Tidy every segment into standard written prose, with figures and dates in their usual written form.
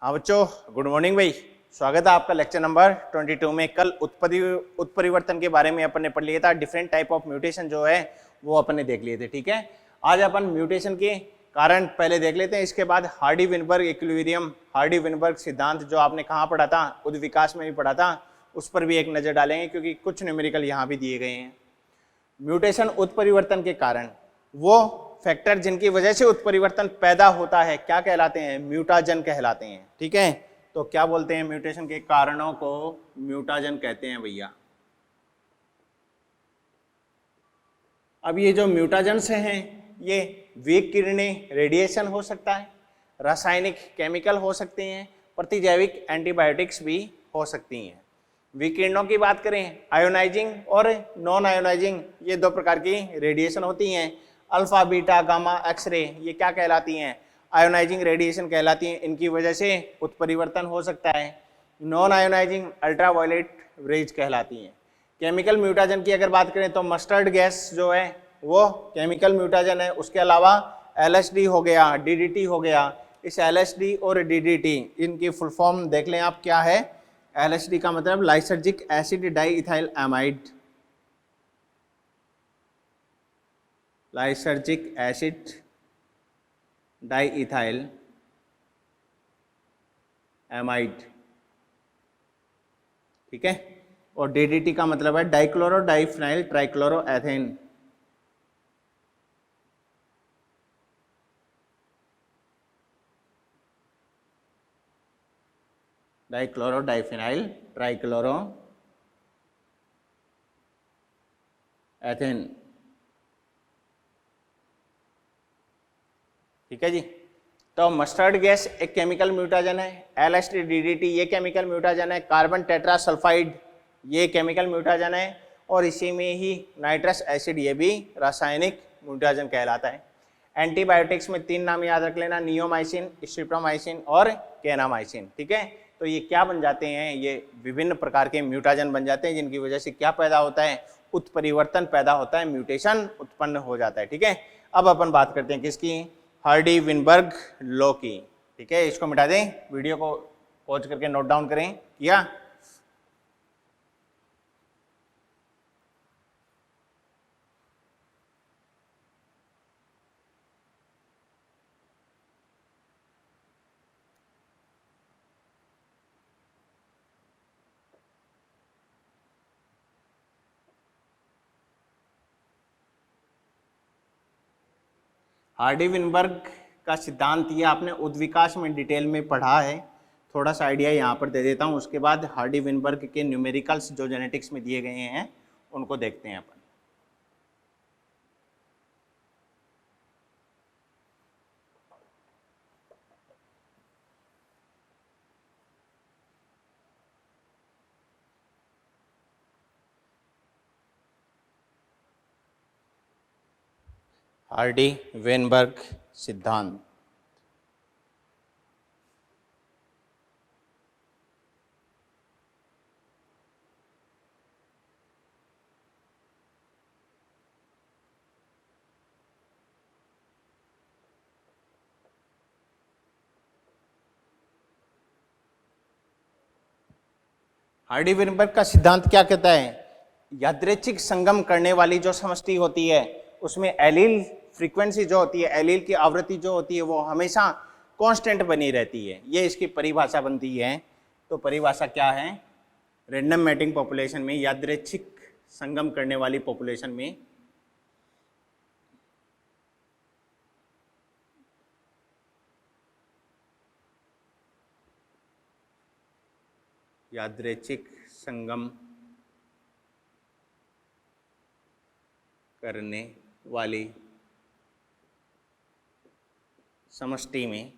हाँ बच्चों, good morning भाई। स्वागत है आपका लेक्चर नंबर 22 में। कल उत्परिवर्तन के बारे में अपन ने पढ़ लिया था। डिफरेंट टाइप ऑफ म्यूटेशन जो है वो अपन ने देख लिए थे। ठीक है, आज अपन म्यूटेशन के कारण पहले देख लेते हैं, इसके बाद Hardy Weinberg equilibrium, Hardy Weinberg सिद्धांत जो आपने कहाँ पढ़ा था, उद्दीपक विकास में भी पढ़ा था, उस पर भी एक नज़र डालेंगे क्योंकि कुछ न्यूमेरिकल यहाँ भी दिए गए हैं। म्यूटेशन उत्परिवर्तन के कारण वो फैक्टर जिनकी वजह से उत्परिवर्तन पैदा होता है क्या कहलाते हैं? म्यूटाजन कहलाते हैं। ठीक है, तो क्या बोलते हैं? म्यूटेशन के कारणों को म्यूटाजन कहते हैं भैया। अब ये जो म्यूटाजन्स हैं ये विकिरणीय रेडिएशन हो सकता है, रासायनिक केमिकल हो सकते हैं, प्रतिजैविक एंटीबायोटिक्स भी हो सकती हैं। विकिरणों की बात करें, आयोनाइजिंग और नॉन आयोनाइजिंग, ये दो प्रकार की रेडिएशन होती हैं। अल्फा, बीटा, गामा, एक्सरे, ये क्या कहलाती हैं? आयोनाइजिंग रेडिएशन कहलाती हैं। इनकी वजह से उत्परिवर्तन हो सकता है। नॉन आयोनाइजिंग अल्ट्रावायलेट रेज कहलाती हैं। केमिकल म्यूटाजन की अगर बात करें तो मस्टर्ड गैस जो है वो केमिकल म्यूटाजन है। उसके अलावा LSD हो गया, DDT हो गया। इस LSD और DDT इनकी फुल फॉर्म देख लें आप, क्या है? LSD का मतलब lysergic acid diethyl amide, lysergic acid diethyl amide. ठीक है, और DDT का मतलब है dichloro diphenyl trichloroethane. Dichloro diphenyl trichloro ethane. ठीक है जी, तो मस्टर्ड गैस एक केमिकल म्यूटाजन है। LSD DDT ये केमिकल म्यूटाजन है। कार्बन टेट्रासल्फाइड ये केमिकल म्यूटाजन है। और इसी में ही नाइट्रस एसिड ये भी रासायनिक म्यूटाजन कहलाता है। एंटीबायोटिक्स में 3 नाम याद रख लेना, नियोमाइसिन, स्ट्रिप्टोमाइसिन और केनामाइसिन। ठीक है, तो ये क्या बन जाते हैं? ये विभिन्न प्रकार के म्यूटाजन बन जाते हैं जिनकी वजह से क्या पैदा होता है? उत्परिवर्तन पैदा होता है, म्यूटेशन उत्पन्न हो जाता है। ठीक है, अब अपन बात करते हैं किसकी? हार्डी विनबर्ग लॉ की। ठीक है, इसको मिटा दें, वीडियो को पॉज करके नोट डाउन करें। किया? हार्डी विनबर्ग का सिद्धांत ये आपने उद्दीपक विकास में डिटेल में पढ़ा है। थोड़ा सा आइडिया यहाँ पर दे देता हूँ, उसके बाद हार्डी विनबर्ग के न्यूमेरिकल्स जो जेनेटिक्स में दिए गए हैं उनको देखते हैं अपन। हार्डी विनबर्ग सिद्धांत। हार्डी विनबर्ग का सिद्धांत क्या कहता है? यादृच्छिक संगम करने वाली जो समष्टि होती है उसमें एलील फ्रीक्वेंसी जो होती है, एलील की आवृत्ति जो होती है वो हमेशा कांस्टेंट बनी रहती है। ये इसकी परिभाषा बनती है। तो परिभाषा क्या है? रैंडम मैटिंग पॉपुलेशन में, यादृच्छिक संगम करने वाली पॉपुलेशन में यादृच्छिक संगम करने वाली समष्टि में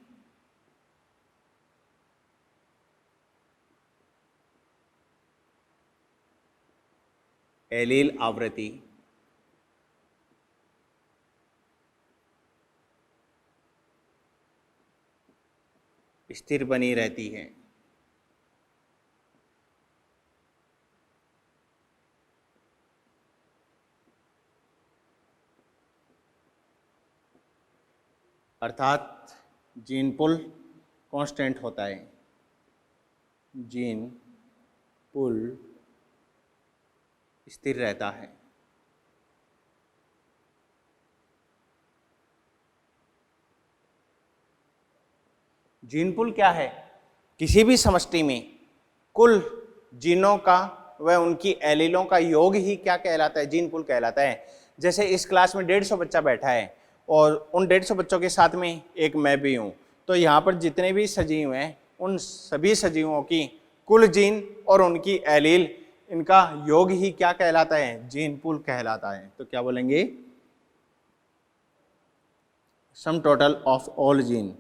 एलील आवृत्ति स्थिर बनी रहती है। अर्थात जीन पुल कांस्टेंट होता है, जीन पुल स्थिर रहता है। जीन पुल क्या है? किसी भी समष्टि में कुल जीनों का व उनकी एलीलों का योग ही क्या कहलाता है? जीन पुल कहलाता है। जैसे इस क्लास में 150 बच्चा बैठा है और उन 150 बच्चों के साथ में एक मैं भी हूँ, तो यहाँ पर जितने भी सजीव हैं उन सभी सजीवों की कुल जीन और उनकी एलील, इनका योग ही क्या कहलाता है? जीन पुल कहलाता है। तो क्या बोलेंगे? Sum total of all gene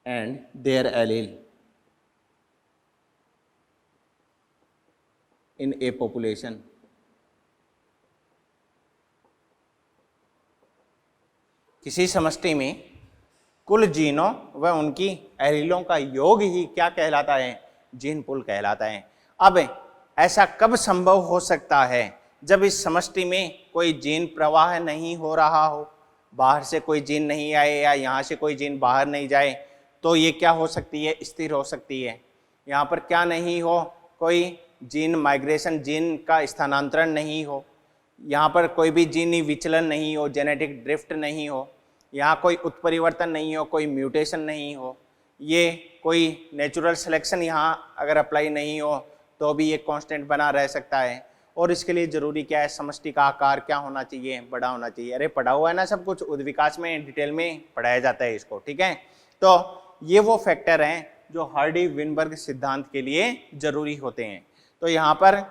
and their allele in a population किसी समष्टि में कुल जीनों व उनकी एलीलों का योग ही क्या कहलाता है? जीन पुल कहलाता है। अब ऐसा कब संभव हो सकता है? जब इस समष्टि में कोई जीन प्रवाह नहीं हो रहा हो, बाहर से कोई जीन नहीं आए या यहाँ से कोई जीन बाहर नहीं जाए, तो ये क्या हो सकती है? स्थिर हो सकती है। यहाँ पर क्या नहीं हो? कोई जीन माइग्रेशन, जीन का स्थानांतरण नहीं हो, यहाँ पर कोई भी जीनी विचलन नहीं हो, जेनेटिक ड्रिफ्ट नहीं हो, यहाँ कोई उत्परिवर्तन नहीं हो, कोई म्यूटेशन नहीं हो, ये कोई नेचुरल सिलेक्शन यहाँ अगर अप्लाई नहीं हो तो भी ये कांस्टेंट बना रह सकता है। और इसके लिए ज़रूरी क्या है? समष्टि का आकार क्या होना चाहिए? बड़ा होना चाहिए। अरे पढ़ा हुआ है ना सब कुछ, उद्विकास में डिटेल में पढ़ाया जाता है इसको, ठीक है। तो ये वो फैक्टर हैं जो हार्डी विनबर्ग सिद्धांत के लिए ज़रूरी होते हैं। तो यहाँ पर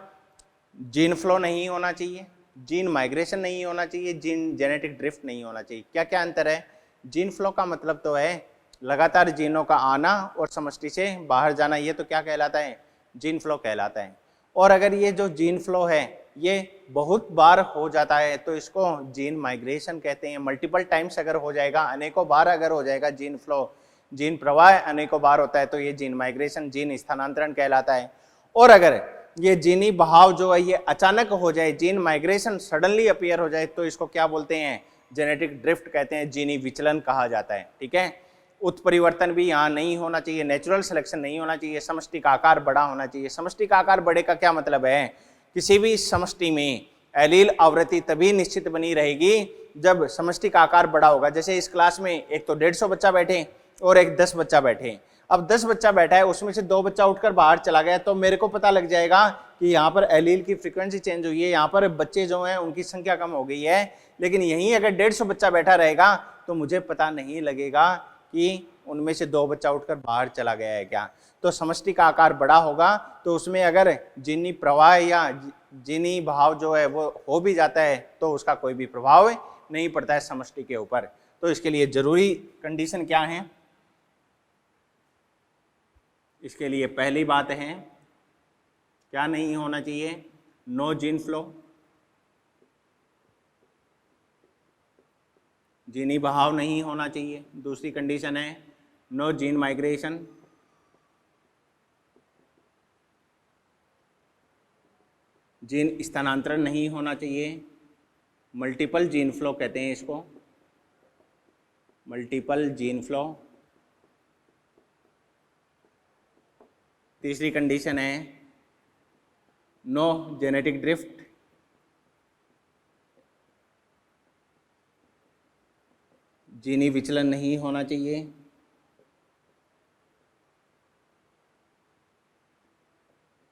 जीन फ्लो नहीं होना चाहिए, जीन माइग्रेशन नहीं होना चाहिए, जीन जेनेटिक ड्रिफ्ट नहीं होना चाहिए। क्या क्या अंतर है? जीन फ्लो का मतलब तो है लगातार जीनों का आना और समष्टि से बाहर जाना, ये तो क्या कहलाता है? जीन फ्लो कहलाता है। और अगर ये जो जीन फ्लो है ये बहुत बार हो जाता है तो इसको जीन माइग्रेशन कहते हैं। मल्टीपल टाइम्स अगर हो जाएगा, अनेकों बार अगर हो जाएगा जीन फ्लो, जीन प्रवाह अनेकों बार होता है, तो ये जीन माइग्रेशन, जीन स्थानांतरण कहलाता है। और अगर ये जीनी बहाव जो है ये अचानक हो जाए, जीन माइग्रेशन सडनली अपीयर हो जाए, तो इसको क्या बोलते हैं? जेनेटिक ड्रिफ्ट कहते हैं, जीनी विचलन कहा जाता है, ठीक है। उत्परिवर्तन भी यहाँ नहीं होना चाहिए, नेचुरल सिलेक्शन नहीं होना चाहिए, समष्टि का आकार बड़ा होना चाहिए। समष्टि का आकार बड़े का क्या मतलब है? किसी भी समष्टि में एलील आवृत्ति तभी निश्चित बनी रहेगी जब समष्टि का आकार बड़ा होगा। जैसे इस क्लास में एक तो 150 बच्चा बैठे और एक 10 बच्चा बैठे। अब 10 बच्चा बैठा है, उसमें से 2 बच्चा उठकर बाहर चला गया, तो मेरे को पता लग जाएगा कि यहाँ पर एलील की फ्रीक्वेंसी चेंज हुई है, यहाँ पर बच्चे जो हैं उनकी संख्या कम हो गई है। लेकिन यहीं अगर 150 बच्चा बैठा रहेगा तो मुझे पता नहीं लगेगा कि उनमें से 2 बच्चा उठकर बाहर चला गया है क्या। तो समष्टि का आकार बड़ा होगा तो उसमें अगर जीनी प्रवाह या जीनी भाव जो है वो हो भी जाता है तो उसका कोई भी प्रभाव नहीं पड़ता है समष्टि के ऊपर। तो इसके लिए जरूरी कंडीशन क्या है? इसके लिए पहली बात है क्या नहीं होना चाहिए? नो जीन फ्लो, जीनी बहाव नहीं होना चाहिए। दूसरी कंडीशन है नो जीन माइग्रेशन, जीन स्थानांतरण नहीं होना चाहिए। मल्टीपल जीन फ्लो कहते हैं इसको, मल्टीपल जीन फ्लो। तीसरी कंडीशन है नो जेनेटिक ड्रिफ्ट, जीनी विचलन नहीं होना चाहिए।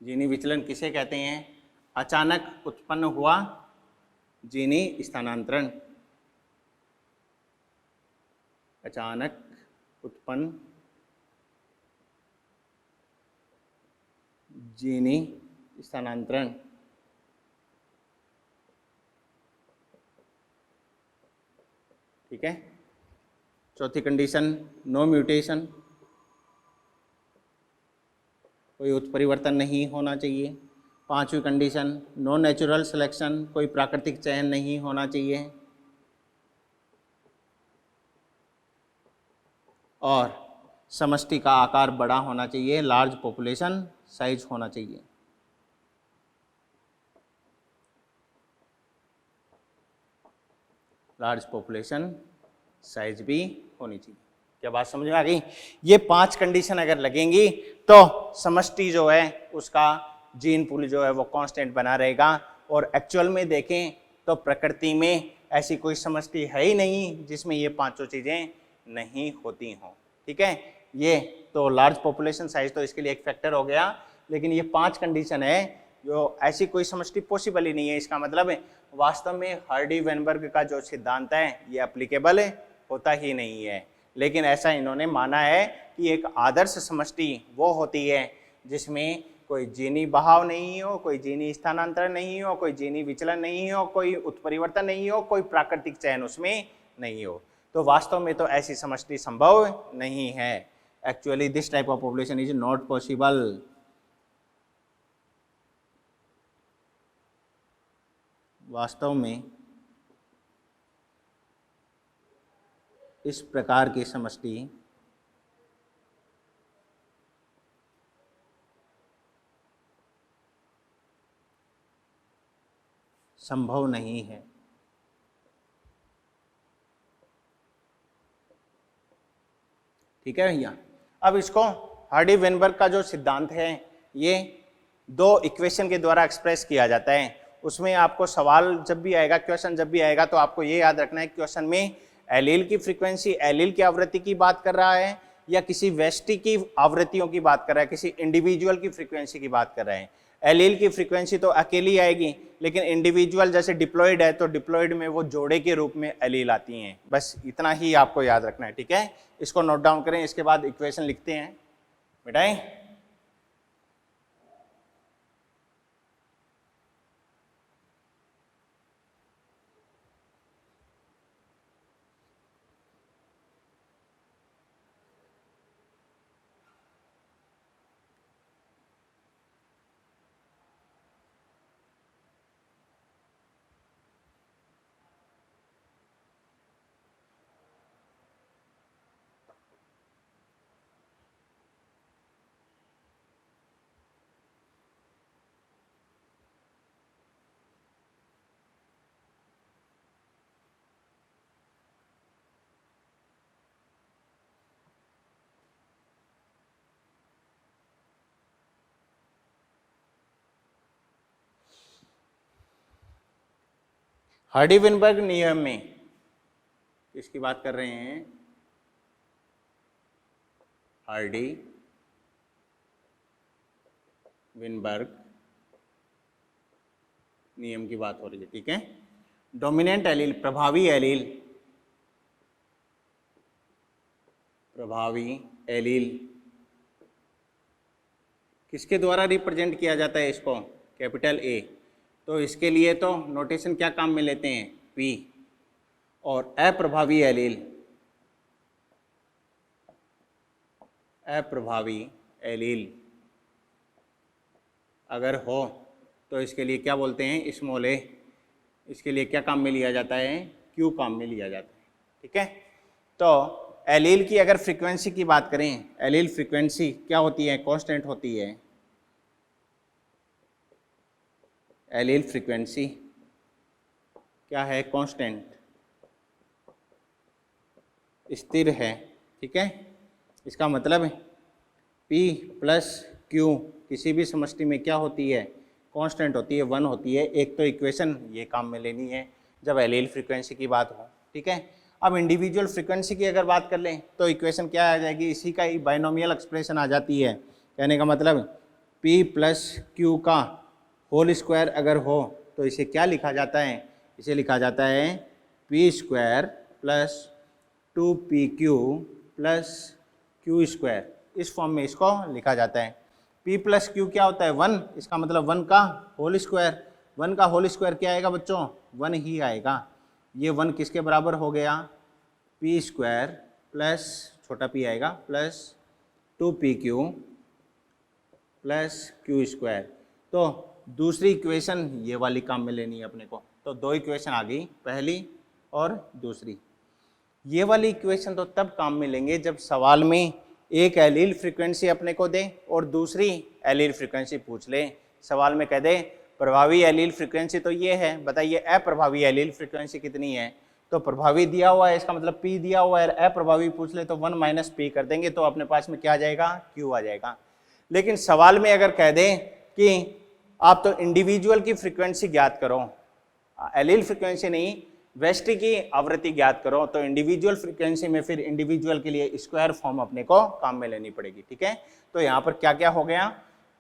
जीनी विचलन किसे कहते हैं? अचानक उत्पन्न हुआ जीनी स्थानांतरण, अचानक उत्पन्न जीनी स्थानांतरण। ठीक है। चौथी कंडीशन नो म्यूटेशन, कोई उत्परिवर्तन नहीं होना चाहिए। पांचवी कंडीशन नो नेचुरल सिलेक्शन, कोई प्राकृतिक चयन नहीं होना चाहिए। और समष्टि का आकार बड़ा होना चाहिए, लार्ज पॉपुलेशन साइज होना चाहिए। लार्ज पॉपुलेशन साइज भी होनी चाहिए। क्या बात समझ में आ गई? ये 5 कंडीशन अगर लगेंगी तो समष्टि जो है उसका जीन पूल जो है वो कांस्टेंट बना रहेगा। और एक्चुअल में देखें तो प्रकृति में ऐसी कोई समष्टि है ही नहीं जिसमें ये 5 चीज़ें नहीं होती हों। ठीक है, ये तो लार्ज पॉपुलेशन साइज तो इसके लिए एक फैक्टर हो गया, लेकिन ये 5 कंडीशन है जो ऐसी कोई समष्टि पॉसिबल ही नहीं है। इसका मतलब है वास्तव में हार्डी वेनबर्ग का जो सिद्धांत है ये एप्लीकेबल होता ही नहीं है, लेकिन ऐसा इन्होंने माना है कि एक आदर्श समष्टि वो होती है जिसमें कोई जीनी बहाव नहीं हो, कोई जीनी स्थानांतरण नहीं हो, कोई जीनी विचलन नहीं हो, कोई उत्परिवर्तन नहीं हो, कोई प्राकृतिक चयन उसमें नहीं हो। तो वास्तव में तो ऐसी समष्टि संभव नहीं है। Actually this type of population is not possible. वास्तव में इस प्रकार की समष्टि संभव नहीं है। ठीक है भैया, अब इसको हार्डी वेनबर्ग का जो सिद्धांत है ये 2 इक्वेशन के द्वारा एक्सप्रेस किया जाता है। उसमें आपको सवाल जब भी आएगा, क्वेश्चन जब भी आएगा तो आपको ये याद रखना है क्वेश्चन में एलील की फ्रीक्वेंसी, एलील की आवृत्ति की बात कर रहा है या किसी व्यष्टि की आवृत्तियों की बात कर रहा है, किसी इंडिविजुअल की फ्रीक्वेंसी की बात कर रहे हैं। एलील की फ्रीक्वेंसी तो अकेली आएगी, लेकिन इंडिविजुअल जैसे डिप्लॉयड है तो डिप्लॉयड में वो जोड़े के रूप में एलील आती हैं। बस इतना ही आपको याद रखना है। ठीक है, इसको नोट डाउन करें, इसके बाद इक्वेशन लिखते हैं बेटाएं। हार्डी वेनबर्ग नियम में किसकी बात कर रहे हैं? हार्डी वेनबर्ग नियम की बात हो रही है। ठीक है, डोमिनेंट एलील, प्रभावी एलील, प्रभावी एलील किसके द्वारा रिप्रेजेंट किया जाता है इसको? Capital A. तो इसके लिए तो नोटेशन क्या काम में लेते हैं? पी। और अप्रभावी एलील, अप्रभावी एलील अगर हो तो इसके लिए क्या बोलते हैं? स्मॉल ए। इसके लिए क्या काम में लिया जाता है? क्यू काम में लिया जाता है। ठीक है, तो एलील की अगर फ्रीक्वेंसी की बात करें, एलील फ्रीक्वेंसी क्या होती है? कांस्टेंट होती है। एलील फ्रीक्वेंसी क्या है? कांस्टेंट, स्थिर है। ठीक है, इसका मतलब P प्लस Q किसी भी समष्टि में क्या होती है? कांस्टेंट होती है, 1 होती है। एक तो इक्वेशन ये काम में लेनी है जब एलील फ्रीक्वेंसी की बात हो। ठीक है, अब इंडिविजुअल फ्रीक्वेंसी की अगर बात कर लें तो इक्वेशन क्या आ जाएगी? इसी का ही बाइनोमियल एक्सप्रेशन आ जाती है। कहने का मतलब P प्लस Q का होल स्क्वायर अगर हो तो इसे क्या लिखा जाता है? इसे लिखा जाता है P square plus 2PQ plus Q square. इस फॉर्म में इसको लिखा जाता है। P प्लस Q क्या होता है? 1। इसका मतलब 1 का होल स्क्वायर। 1 का होल स्क्वायर क्या आएगा बच्चों? 1 ही आएगा। ये 1 किसके बराबर हो गया? P स्क्वायर प्लस छोटा p आएगा plus 2PQ plus Q square. तो दूसरी इक्वेशन ये वाली काम में लेनी है अपने को। तो 2 इक्वेशन आ गई, पहली और दूसरी। ये वाली इक्वेशन तो तब काम में लेंगे जब सवाल में एक एलील फ्रीक्वेंसी अपने को दे और दूसरी एलील फ्रीक्वेंसी पूछ ले। सवाल में कह दे प्रभावी एलील फ्रीक्वेंसी तो ये है, बताइए अप्रभावी एलील फ्रीक्वेंसी कितनी है? तो प्रभावी दिया हुआ है, इसका मतलब P दिया हुआ है, अप्रभावी पूछ ले तो 1 माइनस P कर देंगे, तो अपने पास में क्या आ जाएगा, Q आ जाएगा। लेकिन सवाल में अगर कह दें कि आप तो इंडिविजुअल की फ्रीक्वेंसी ज्ञात करो, एलील फ्रीक्वेंसी नहीं, वेस्टी की आवृत्ति ज्ञात करो, तो इंडिविजुअल फ्रीक्वेंसी में फिर इंडिविजुअल के लिए स्क्वायर फॉर्म अपने को काम में लेनी पड़ेगी, ठीक है। तो यहाँ पर क्या क्या हो गया,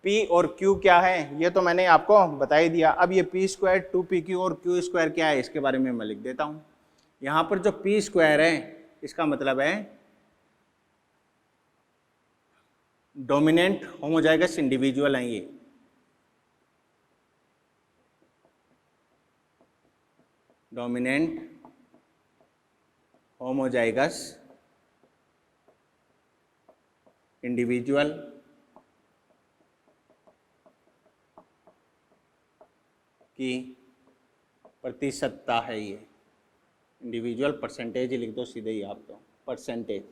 P और Q क्या है ये तो मैंने आपको बता ही दिया। अब ये P स्क्वायर 2PQ और Q स्क्वायर क्या है इसके बारे में मैं लिख देता हूँ। यहाँ पर जो P स्क्वायर है इसका मतलब है डोमिनेंट होमोजाइगस इंडिविजुअल है, ये डोमिनेंट होमोजाइगस इंडिविजुअल की प्रतिशतता है, ये इंडिविजुअल परसेंटेज लिख दो सीधे ही आप, तो परसेंटेज,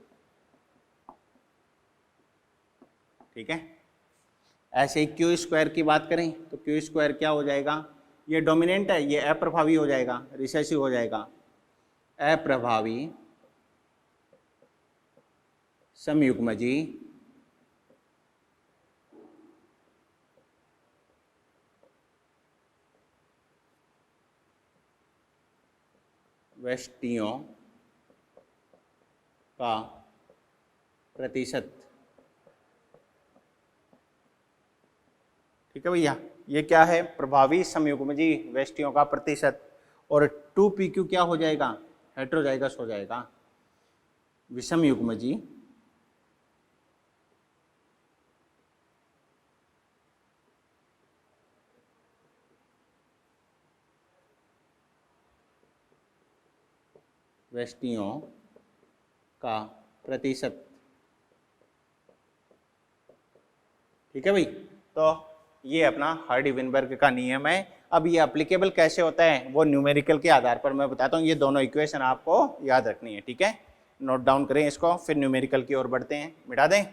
ठीक है। ऐसे ही Q स्क्वायर की बात करें तो Q स्क्वायर क्या हो जाएगा, ये डोमिनेंट है, ये अप्रभावी हो जाएगा, रिसेसिव हो जाएगा, अप्रभावी समयुग्मजी वेष्टियों का प्रतिशत, ठीक है भैया। ये क्या है, प्रभावी समयुग्मजी वेष्टियों का प्रतिशत, और 2PQ क्या हो जाएगा, हेटेरोजाइगस हो जाएगा, विषम युग्मजी वेष्टियों का प्रतिशत, ठीक है भाई। तो ये अपना हार्डी-विनबर्ग का नियम है। अब ये एप्लीकेबल कैसे होता है वो न्यूमेरिकल के आधार पर मैं बताता हूँ। ये दोनों इक्वेशन आपको याद रखनी है, ठीक है, नोट डाउन करें इसको, फिर न्यूमेरिकल की ओर बढ़ते हैं। मिटा दें,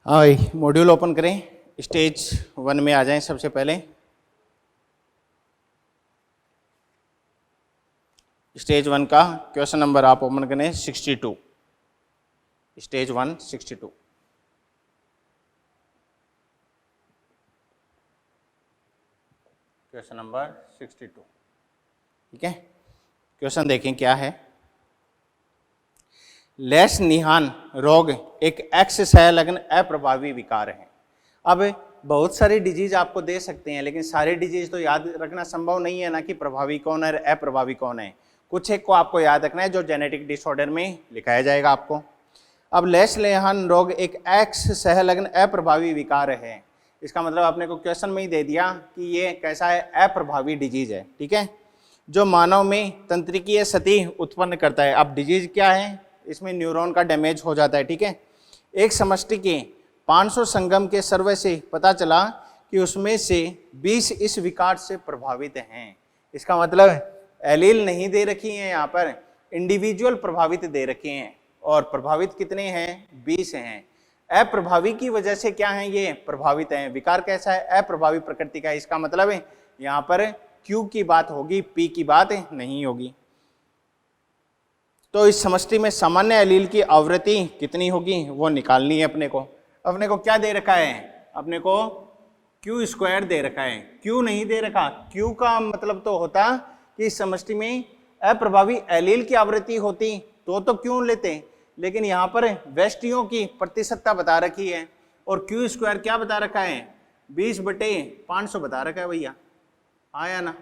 हाँ भाई मॉड्यूल ओपन करें, स्टेज 1 में आ जाएं। सबसे पहले स्टेज 1 का क्वेश्चन नंबर आप ओपन करें 62, स्टेज 1 62। क्वेश्चन नंबर 62, ठीक है। क्वेश्चन देखें क्या है। लेश निहान रोग एक एक्स सहलग्न अप्रभावी विकार है। अब बहुत सारी डिजीज आपको दे सकते हैं, लेकिन सारे डिजीज तो याद रखना संभव नहीं है ना, कि प्रभावी कौन है अप्रभावी कौन है। कुछ एक को आपको याद रखना है जो जेनेटिक डिसऑर्डर में लिखाया जाएगा आपको। अब लेश निहान रोग एक एक्स सहलग्न अप्रभावी विकार है, इसका मतलब आपने को क्वेश्चन में ही दे दिया कि ये कैसा है, अप्रभावी डिजीज है, ठीक है, जो मानव में तंत्रिकीय क्षति उत्पन्न करता है। अब डिजीज क्या है, इसमें न्यूरॉन का डैमेज हो जाता है, ठीक है। एक समष्टि के 500 संगम के सर्वे से पता चला कि उसमें से 20 इस विकार से प्रभावित हैं। इसका मतलब एलील नहीं दे रखी हैं, यहाँ पर इंडिविजुअल प्रभावित दे रखे हैं, और प्रभावित कितने हैं, 20 हैं। अप्रभावी की वजह से क्या है, ये प्रभावित हैं। विकार कैसा है, अप्रभावी प्रकृति का है। इसका मतलब है यहाँ पर Q की बात होगी, P की बात नहीं होगी। तो इस समष्टि में सामान्य एलील की आवृत्ति कितनी होगी वो निकालनी है अपने को। अपने को क्या दे रखा है, अपने को Q स्क्वायर दे रखा है, Q नहीं दे रखा। Q का मतलब तो होता कि इस समष्टि में अप्रभावी एलील की आवृत्ति होती तो क्यों लेते, लेकिन यहाँ पर वेष्टियों की प्रतिशतता बता रखी है, और Q स्क्वायर क्या बता रखा है, 20/500 बता रखा है भैया, आया ना।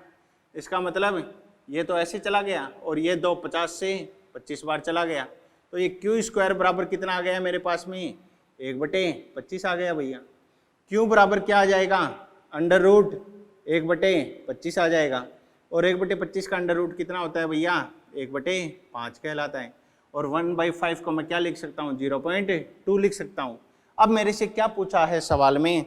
इसका मतलब ये तो ऐसे चला गया, और ये 2 50 से 25 बार चला गया, तो ये क्यू स्क्वायर बराबर कितना आ गया मेरे पास में 1/25 आ गया भैया। क्यू बराबर क्या आ जाएगा अंडर रूट 1/25 आ जाएगा, और 1/25 का अंडर रूट कितना होता है भैया 1/5 कहलाता है। और 1/5 को मैं क्या लिख सकता हूँ 0.2 लिख सकता हूँ। अब मेरे से क्या पूछा है सवाल में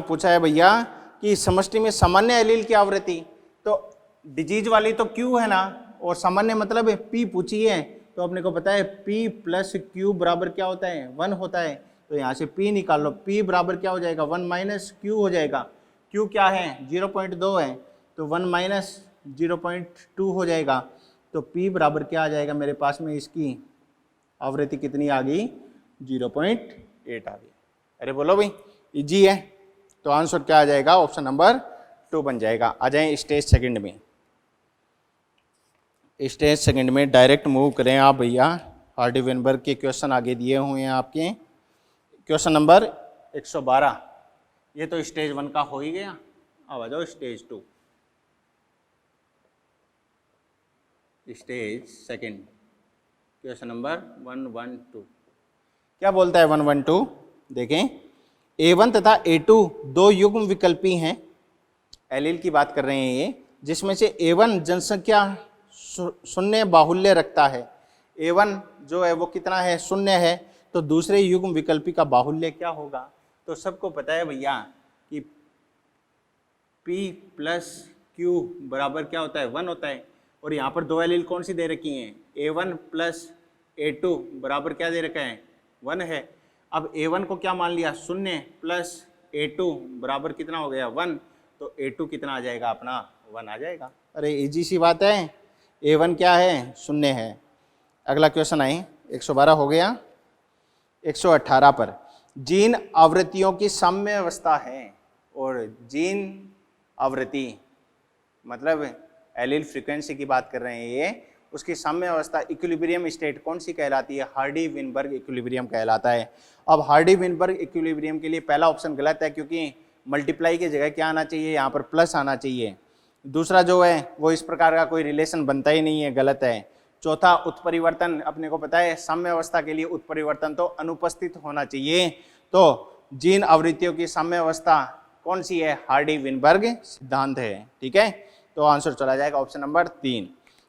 पूछा है भैया कि समष्टि में सामान्य एलील की आवृत्ति, तो डिजीज वाली तो क्यू है ना, और सामान्य मतलब पी पूछी है, तो अपने को पता है पी प्लस क्यू बराबर क्या होता है 1 होता है। तो यहाँ से पी निकाल लो, पी बराबर क्या हो जाएगा 1 माइनस क्यू हो जाएगा। क्यू क्या है 0.2 है, तो 1 माइनस 0.2 हो जाएगा। तो पी बराबर क्या आ जाएगा मेरे पास में, इसकी आवृत्ति कितनी आ गई 0.8 आ गई। अरे बोलो भाई इजी है, तो आंसर क्या आ जाएगा ऑप्शन नंबर 2 बन जाएगा। आ जाए स्टेज सेकंड में। स्टेज सेकंड में डायरेक्ट मूव करें आप भैया। हार्डी वेनबर्ग के क्वेश्चन आगे दिए हुए हैं आपके। क्वेश्चन नंबर 112, ये तो स्टेज 1 का हो ही गया। अब आ जाओ stage 2, stage second. Question number 112 क्या बोलता है 112, देखें A1 तथा A2 दो युग्म विकल्पी हैं, एलील की बात कर रहे हैं ये, जिसमें से A1 जनसंख्या शून्य बाहुल्य रखता है। A1 जो है वो कितना है शून्य है, तो दूसरे युग्म विकल्पी का बाहुल्य क्या होगा। तो सबको पता है भैया कि P प्लस Q बराबर क्या होता है 1 होता है, और यहाँ पर दो एलील कौन सी दे रखी हैं A1 प्लस A2 बराबर क्या दे रखा है 1 है। अब A1 को क्या मान लिया शून्य, प्लस A2 बराबर कितना हो गया 1, तो A2 कितना आ जाएगा अपना 1 आ जाएगा। अरे इजी सी बात है, A1 क्या है शून्य है। अगला क्वेश्चन आए 112 हो गया। 118 पर जीन आवृत्तियों की साम्य अवस्था है, और जीन आवृत्ति मतलब एलील फ्रीक्वेंसी की बात कर रहे हैं ये, उसकी साम्य अवस्था इक्विलिब्रियम स्टेट कौन सी कहलाती है, हार्डी विनबर्ग इक्विलिब्रियम कहलाता है। अब हार्डी विनबर्ग इक्विलिब्रियम के लिए पहला ऑप्शन गलत है, क्योंकि मल्टीप्लाई की जगह क्या आना चाहिए यहाँ पर प्लस आना चाहिए। दूसरा जो है वो इस प्रकार का कोई रिलेशन बनता ही नहीं है, गलत है। चौथा उत्परिवर्तन, अपने को पता है साम्य अवस्था के लिए उत्परिवर्तन तो अनुपस्थित होना चाहिए। तो जीन आवृत्तियों की साम्य अवस्था कौन सी है, हार्डी विनबर्ग सिद्धांत है। ठीक है, तो आंसर चला जाएगा ऑप्शन नंबर 3।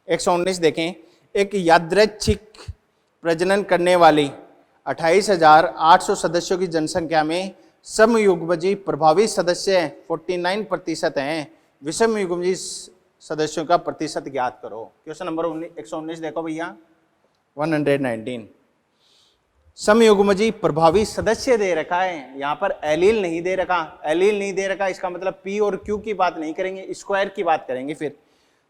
119 देखें, एक यादृच्छिक प्रजनन करने वाली 28,800 सदस्यों की जनसंख्या में समयुग्मजी प्रभावी सदस्य 49% हैं, विषम युग्मजी सदस्यों का प्रतिशत ज्ञात करो। क्वेश्चन नंबर 119 देखो भैया 119। समयुग्मजी प्रभावी सदस्य दे रखा है, यहाँ पर एलील नहीं दे रखा। एलील नहीं दे रखा इसका मतलब पी और क्यू की बात नहीं करेंगे, स्क्वायर की बात करेंगे। फिर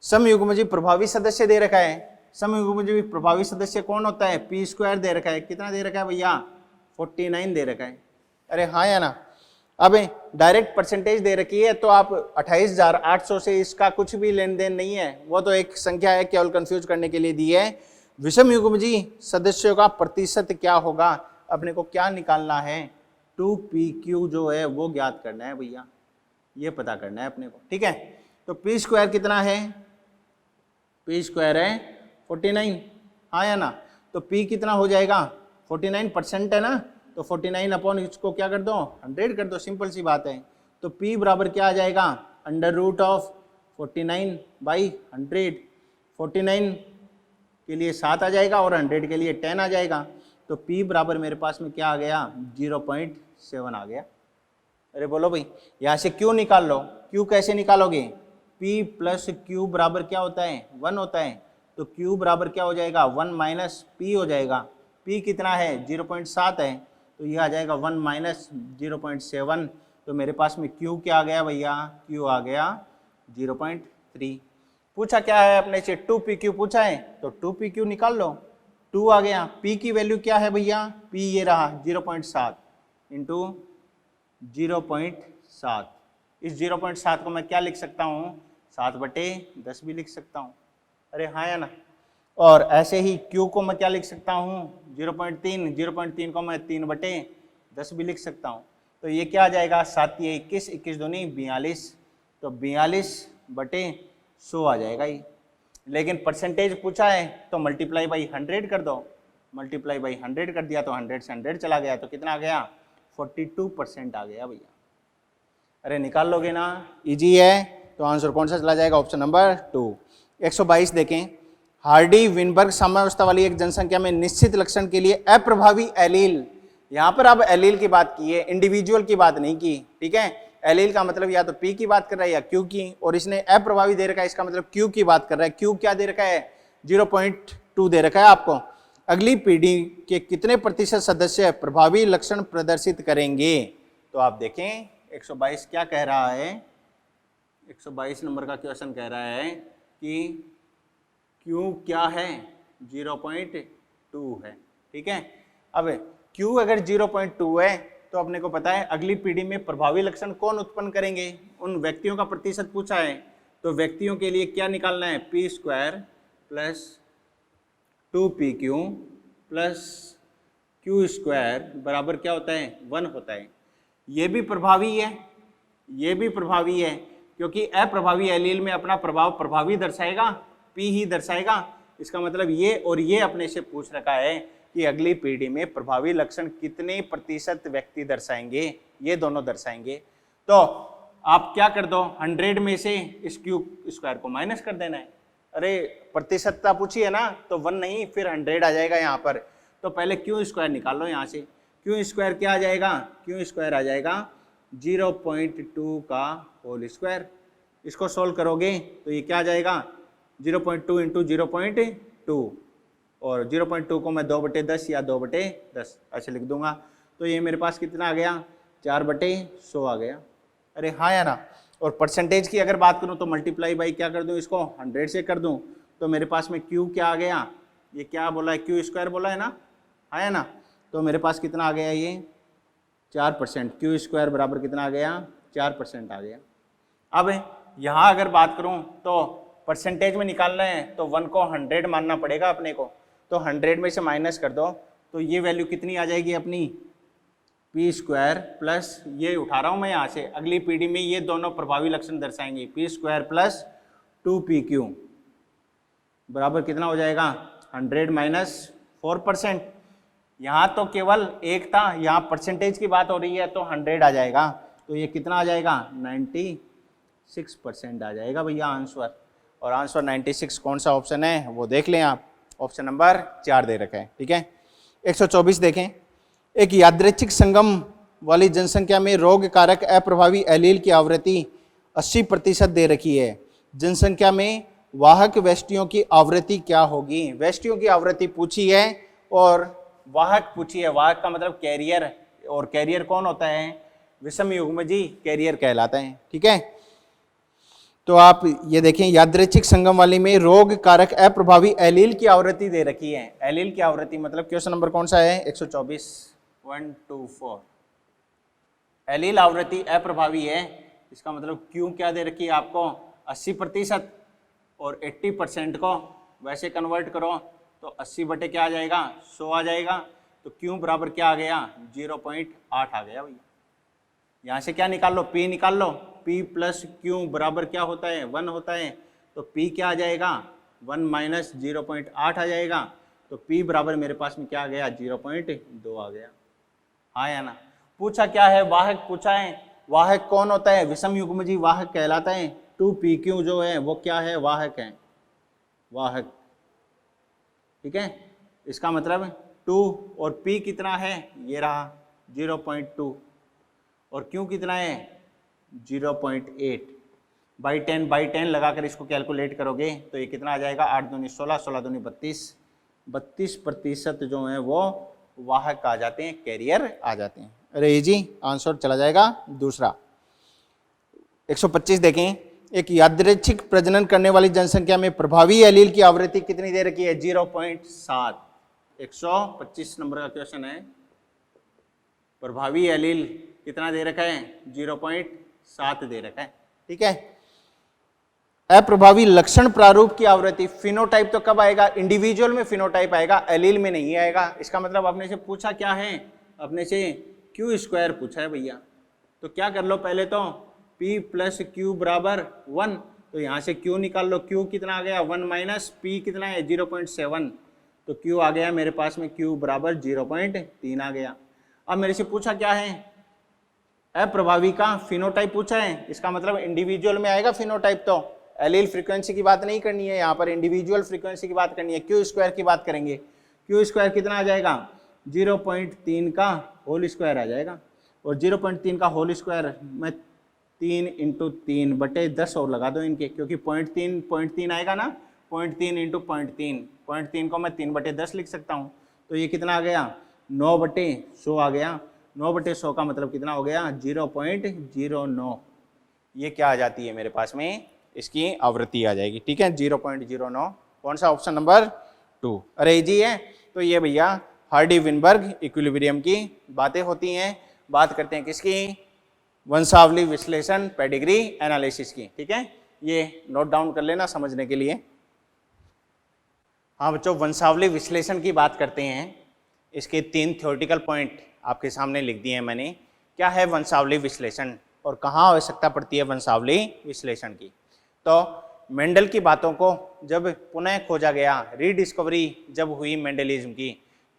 समयुग्मजी प्रभावी सदस्य दे रखा है, समयुग्मजी प्रभावी सदस्य कौन होता है, पी स्क्वायर दे रखा है। कितना दे रखा है भैया 49 दे रखा है। अरे हाँ या ना। अब डायरेक्ट परसेंटेज दे रखी है, तो आप 28,800 से इसका कुछ भी लेन देन नहीं है, वो तो एक संख्या है, केवल कंफ्यूज करने के लिए दी है। विषम युग्मजी सदस्यों का प्रतिशत क्या होगा, अपने को क्या निकालना है 2pq जो है वो ज्ञात करना है भैया, ये पता करना है अपने को। ठीक है, तो पी स्क्वायर कितना है, पी स्क्वायर है 49, हाँ या ना। तो पी कितना हो जाएगा 49% है ना, तो 49 अपॉन इसको क्या कर दो 100 कर दो, सिंपल सी बात है। तो P बराबर क्या आ जाएगा अंडर रूट ऑफ 49/100। 49 के लिए 7 आ जाएगा और 100 के लिए 10 आ जाएगा। तो P बराबर मेरे पास में क्या आ गया 0.7 आ गया। अरे बोलो भाई, यहाँ से Q निकाल लो। Q कैसे निकालोगे, P प्लस Q बराबर क्या होता है 1 होता है। तो Q बराबर क्या हो जाएगा 1 माइनस P हो जाएगा। P कितना है 0.7 है, तो यह आ जाएगा 1 माइनस 0.7। तो मेरे पास में Q क्या आ गया भैया, Q आ गया 0.3। पूछा क्या है अपने से 2pq पूछा है, तो 2pq निकाल लो, 2 आ गया। P की वैल्यू क्या है भैया, P ये रहा 0.7 इंटू 0.7। इस 0.7 को मैं क्या लिख सकता हूँ 7/10 भी लिख सकता हूँ। अरे हाँ या ना। और ऐसे ही Q को मैं क्या लिख सकता हूँ 0.3, 0.3 को मैं 3/10 भी लिख सकता हूँ। तो ये क्या आ जाएगा 7 या 21, 21 दूनी 42, तो 42/100 आ जाएगा ये। लेकिन परसेंटेज पूछा है तो मल्टीप्लाई बाई 100 कर दो, मल्टीप्लाई बाई 100 कर दिया तो 100 से 100 चला गया, तो कितना आ गया 42% आ गया भैया। अरे निकाल लोगे ना, इजी है। तो आंसर कौन सा चला जाएगा, ऑप्शन नंबर 2। 122 देखें, हार्डी विनबर्ग साम्यावस्था वाली एक जनसंख्या में निश्चित लक्षण के लिए अप्रभावी एलील, यहां पर अब एलील की बात की है, इंडिविजुअल की बात नहीं की, ठीक है। एलील का मतलब या तो पी की बात कर रहा है या क्यू की, और इसने अप्रभावी दे रखा है, इसका मतलब क्यू की बात कर रहा है। क्यू क्या दे रखा है, 0.2 दे रखा है आपको। अगली पीढ़ी के कितने प्रतिशत सदस्य प्रभावी लक्षण प्रदर्शित करेंगे, तो आप देखें 122 क्या कह रहा है, 122 नंबर का क्वेश्चन कह रहा है कि क्यू क्या है, 0.2 है, ठीक है। अब क्यू अगर 0.2 है तो अपने को पता है अगली पीढ़ी में प्रभावी लक्षण कौन उत्पन्न करेंगे, उन व्यक्तियों का प्रतिशत पूछा है, तो व्यक्तियों के लिए क्या निकालना है, P square plus 2pq plus Q square बराबर क्या होता है, 1 होता है। ये भी प्रभावी है, ये भी प्रभावी है, क्योंकि अप्रभावी एलील में अपना प्रभाव प्रभावी दर्शाएगा, पी ही दर्शाएगा। इसका मतलब ये और ये अपने से पूछ रखा है कि अगली पीढ़ी में प्रभावी लक्षण कितने प्रतिशत व्यक्ति दर्शाएंगे, ये दोनों दर्शाएंगे। तो आप क्या कर दो, 100 में से इस क्यू स्क्वायर को माइनस कर देना है। अरे प्रतिशतता पूछी है ना, तो 1 नहीं फिर 100 आ जाएगा यहाँ पर। तो पहले क्यू स्क्वायर निकाल लो यहाँ से, क्यू स्क्वायर क्या आ जाएगा, क्यू स्क्वायर आ जाएगा 0.2 का होल स्क्वायर। इसको सोल्व करोगे तो ये क्या आ जाएगा, 0.2 इंटू 0.2, और 0.2 को मैं 2/10 या 2/10 ऐसे लिख दूंगा। तो ये मेरे पास कितना आ गया, 4/100 आ गया। अरे हाँ या ना। और परसेंटेज की अगर बात करूँ तो मल्टीप्लाई बाई क्या कर दूँ, इसको 100 से कर दूँ, तो मेरे पास में क्यू क्या आ गया, ये क्या बोला है, क्यू स्क्वायर बोला है ना, हाँ या ना। तो मेरे पास कितना आ गया, ये 4%, क्यू स्क्वायर बराबर कितना आ गया, 4% आ गया। अब यहाँ अगर बात करूँ तो परसेंटेज में निकालना है तो 1 को 100 मानना पड़ेगा अपने को, तो 100 में से माइनस कर दो तो ये वैल्यू कितनी आ जाएगी अपनी, पी स्क्वायर प्लस, ये उठा रहा हूँ मैं यहाँ से, अगली पीढ़ी में ये दोनों प्रभावी लक्षण दर्शाएंगे, पी स्क्वायर प्लस 2pq बराबर कितना हो जाएगा, 100 माइनस 4%। यहाँ तो केवल एक था, यहाँ परसेंटेज की बात हो रही है तो 100 आ जाएगा, तो ये कितना आ जाएगा, 96% आ जाएगा भैया आंसर। और आंसर 96 कौन सा ऑप्शन है वो देख लें आप, ऑप्शन नंबर 4 दे रखा है, ठीक है। 124 देखें, एक यादृच्छिक संगम वाली जनसंख्या में रोग कारक अप्रभावी एलील की आवृत्ति 80% दे रखी है। जनसंख्या में वाहक वेष्टियों की आवृत्ति क्या होगी, वेष्टियों की आवृत्ति पूछी है और वाहक पूछी है। वाहक का मतलब कैरियर, और कैरियर कौन होता है, विषम युग्मजी कैरियर कहलाता है, ठीक है। तो आप ये देखें, यादृच्छिक संगम वाली में रोग कारक अप्रभावी एलील की आवृत्ति दे रखी है। एलील की आवृत्ति मतलब क्वेश्चन नंबर कौन सा है, 124, 124। एलील आवृत्ति अप्रभावी है, इसका मतलब क्यू क्या दे रखी है आपको, 80%, और 80% को वैसे कन्वर्ट करो तो 80 बटे क्या आ जाएगा, 100 आ जाएगा। तो क्यू बराबर क्या आ गया, 0.8 आ गया भैया। यहाँ से क्या निकाल लो, P निकाल लो, P प्लस क्यू बराबर क्या होता है, 1 होता है। तो P क्या आ जाएगा, 1 माइनस 0.8 आ जाएगा। तो P बराबर मेरे पास में क्या आ गया, 0.2 आ गया, हाँ या ना। पूछा क्या है, वाहक पूछा है। वाहक कौन होता है, विषम युग्मजी वाहक कहलाता है। 2pq जो है वो क्या है, वाहक है, वाहक, ठीक है। इसका मतलब 2 और P कितना है, ये रहा 0.2, और Q कितना है 0.8। बाई 10 लगाकर इसको कैलकुलेट करोगे तो ये कितना आ जाएगा, 8 दूनी 16, 16 दूनी 32, 32% जो है वो वाहक आ जाते हैं, कैरियर आ जाते हैं। अरे जी आंसर चला जाएगा दूसरा। 125 देखें, एक यादृच्छिक प्रजनन करने वाली जनसंख्या में प्रभावी एलील की आवृत्ति कितनी दे रखी है, 0.7। 125 नंबर का क्वेश्चन है, प्रभावी एलील कितना दे रखा है, 0.7 दे रखा है, ठीक है। अप्रभावी लक्षण प्रारूप की आवृत्ति, फिनोटाइप तो कब आएगा, इंडिविजुअल में फिनोटाइप आएगा, एलील में नहीं आएगा। इसका मतलब अपने से पूछा क्या है, अपने से क्यू स्क्वायर पूछा है भैया। तो क्या कर लो, पहले तो P प्लस क्यू बराबर 1, तो यहाँ से Q निकाल लो, Q कितना आ गया, 1 माइनस P कितना है 0.7, तो Q आ गया मेरे पास में, Q बराबर 0.3 आ गया। अब मेरे से पूछा क्या है, अप्रभावी का फिनोटाइप पूछा है, इसका मतलब इंडिविजुअल में आएगा फिनोटाइप, तो एलील फ्रीक्वेंसी की बात नहीं करनी है, यहाँ पर इंडिविजुअल फ्रीक्वेंसी की बात करनी है, क्यू स्क्वायर की बात करेंगे। क्यू स्क्वायर कितना आ जाएगा, 0.3 का होल स्क्वायर आ जाएगा, और 0.3 का होल स्क्वायर में 3 × 3/10 और लगा दो इनके, क्योंकि 0.3 आएगा ना, 0.3 × 0.3, 0.3 को मैं 3/10 लिख सकता हूँ, तो ये कितना आ गया, 9/100 आ गया। 9/100 का मतलब कितना हो गया, 0.09। ये क्या आ जाती है मेरे पास में, इसकी आवृत्ति आ जाएगी, ठीक है, 0.09। कौन सा, ऑप्शन नंबर 2। अरे इजी है। तो ये भैया हार्डी विनबर्ग इक्विलिब्रियम की बातें होती हैं। बात करते हैं किसकी, वंशावली विश्लेषण, पेडिग्री एनालिसिस की, ठीक है, ये नोट डाउन कर लेना समझने के लिए। हाँ बच्चों, वंशावली विश्लेषण की बात करते हैं, इसके 3 थ्योरेटिकल पॉइंट आपके सामने लिख दिए हैं मैंने। क्या है वंशावली विश्लेषण और कहाँ आवश्यकता पड़ती है वंशावली विश्लेषण की। तो मेंडल की बातों को जब पुनः खोजा गया, रीडिस्कवरी जब हुई मेंडलिज्म की,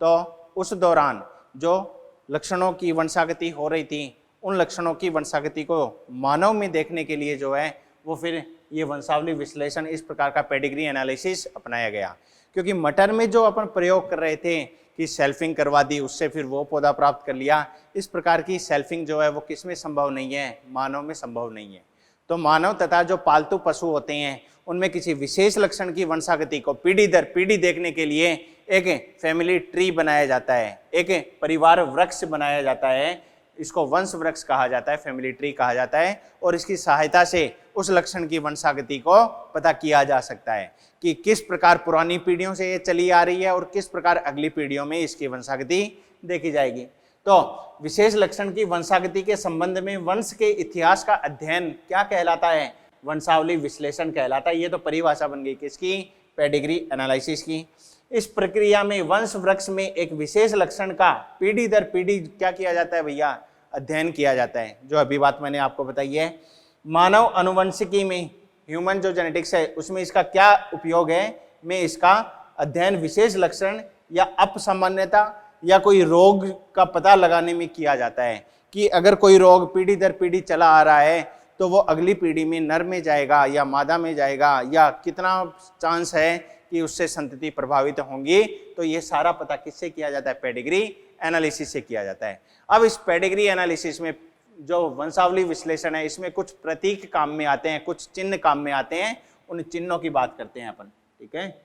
तो उस दौरान जो लक्षणों की वंशागति हो रही थी, उन लक्षणों की वंशागति को मानव में देखने के लिए जो है वो फिर ये वंशावली विश्लेषण, इस प्रकार का पेडिग्री एनालिसिस अपनाया गया। क्योंकि मटर में जो अपन प्रयोग कर रहे थे कि सेल्फिंग करवा दी, उससे फिर वो पौधा प्राप्त कर लिया, इस प्रकार की सेल्फिंग जो है वो किस में संभव नहीं है, मानव में संभव नहीं है। तो मानव तथा जो पालतू पशु होते हैं उनमें किसी विशेष लक्षण की वंशागति को पीढ़ी दर पीढ़ी देखने के लिए एक फैमिली ट्री बनाया जाता है, एक परिवार वृक्ष बनाया जाता है, इसको वंश वृक्ष कहा जाता है, फैमिली ट्री कहा जाता है, और इसकी सहायता से उस लक्षण की वंशागति को पता किया जा सकता है कि किस प्रकार पुरानी पीढ़ियों से ये चली आ रही है और किस प्रकार अगली पीढ़ियों में इसकी वंशागति देखी जाएगी। तो विशेष लक्षण की वंशागति के संबंध में वंश के इतिहास का अध्ययन क्या कहलाता है, वंशावली विश्लेषण कहलाता है। ये तो परिभाषा बन गई किसकी, पेडिग्री एनालिसिस की। इस प्रक्रिया में वंश वृक्ष में एक विशेष लक्षण का पीढ़ी दर पीढ़ी क्या किया जाता है भैया, अध्ययन किया जाता है। जो अभी बात मैंने आपको बताई है, मानव अनुवंशिकी में, ह्यूमन जो जेनेटिक्स है उसमें इसका क्या उपयोग है, में इसका अध्ययन विशेष लक्षण या अपसामान्यता या कोई रोग का पता लगाने में किया जाता है कि अगर कोई रोग पीढ़ी दर पीढ़ी चला आ रहा है तो वो अगली पीढ़ी में नर में जाएगा या मादा में जाएगा, या कितना चांस है कि उससे संतति प्रभावित होंगी। तो ये सारा पता किससे किया जाता है, पेडिग्री एनालिसिस से किया जाता है। अब इस पेडिग्री एनालिसिस में जो वंशावली विश्लेषण है, इसमें कुछ प्रतीक काम में आते हैं, कुछ चिन्ह काम में आते हैं, उन चिन्हों की बात करते हैं अपन, ठीक है।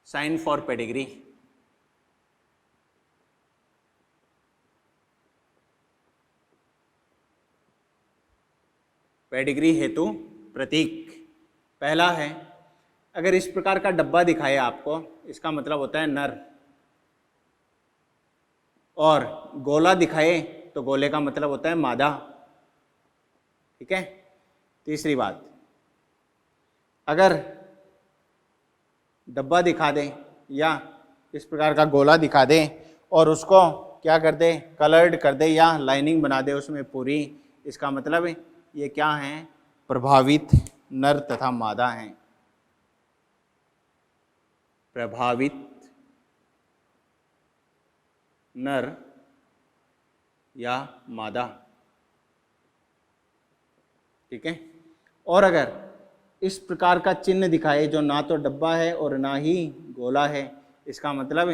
साइन फॉर पेडिग्री, पेडिग्री हेतु प्रतीक। पहला है, अगर इस प्रकार का डब्बा दिखाए आपको, इसका मतलब होता है नर, और गोला दिखाए तो गोले का मतलब होता है मादा, ठीक है। तीसरी बात, अगर डब्बा दिखा दे या इस प्रकार का गोला दिखा दे और उसको क्या कर दे, कलर्ड कर दे या लाइनिंग बना दे उसमें पूरी, इसका मतलब ये क्या है, प्रभावित नर तथा मादा हैं, प्रभावित नर या मादा, ठीक है। और अगर इस प्रकार का चिन्ह दिखाए जो ना तो डब्बा है और ना ही गोला है, इसका मतलब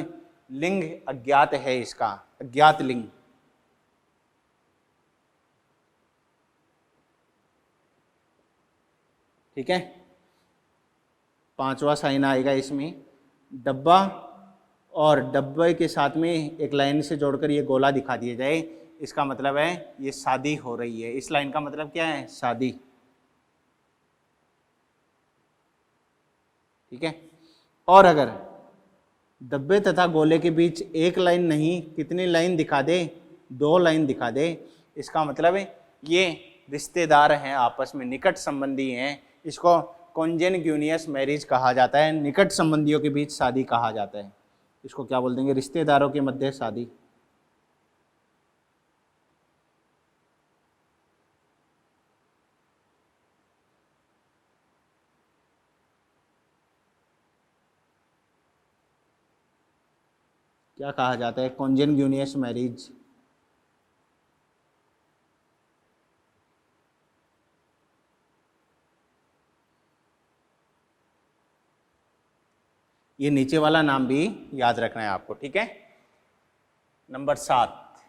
लिंग अज्ञात है, इसका अज्ञात लिंग, ठीक है। पांचवा साइन आएगा इसमें, डब्बा और डब्बे के साथ में एक लाइन से जोड़कर ये गोला दिखा दिया जाए, इसका मतलब है ये शादी हो रही है। इस लाइन का मतलब क्या है, शादी, ठीक है। और अगर डब्बे तथा गोले के बीच एक लाइन नहीं, कितनी लाइन दिखा दे, 2 लाइन दिखा दे, इसका मतलब है ये रिश्तेदार हैं, आपस में निकट संबंधी हैं, इसको कॉन्जेन्ग्यूनियस मैरिज कहा जाता है, निकट संबंधियों के बीच शादी कहा जाता है, इसको क्या बोल देंगे, रिश्तेदारों के मध्य शादी। क्या कहा जाता है? कॉन्जेन्ग्यूनियस मैरिज। ये नीचे वाला नाम भी याद रखना है आपको, ठीक है। नंबर 7,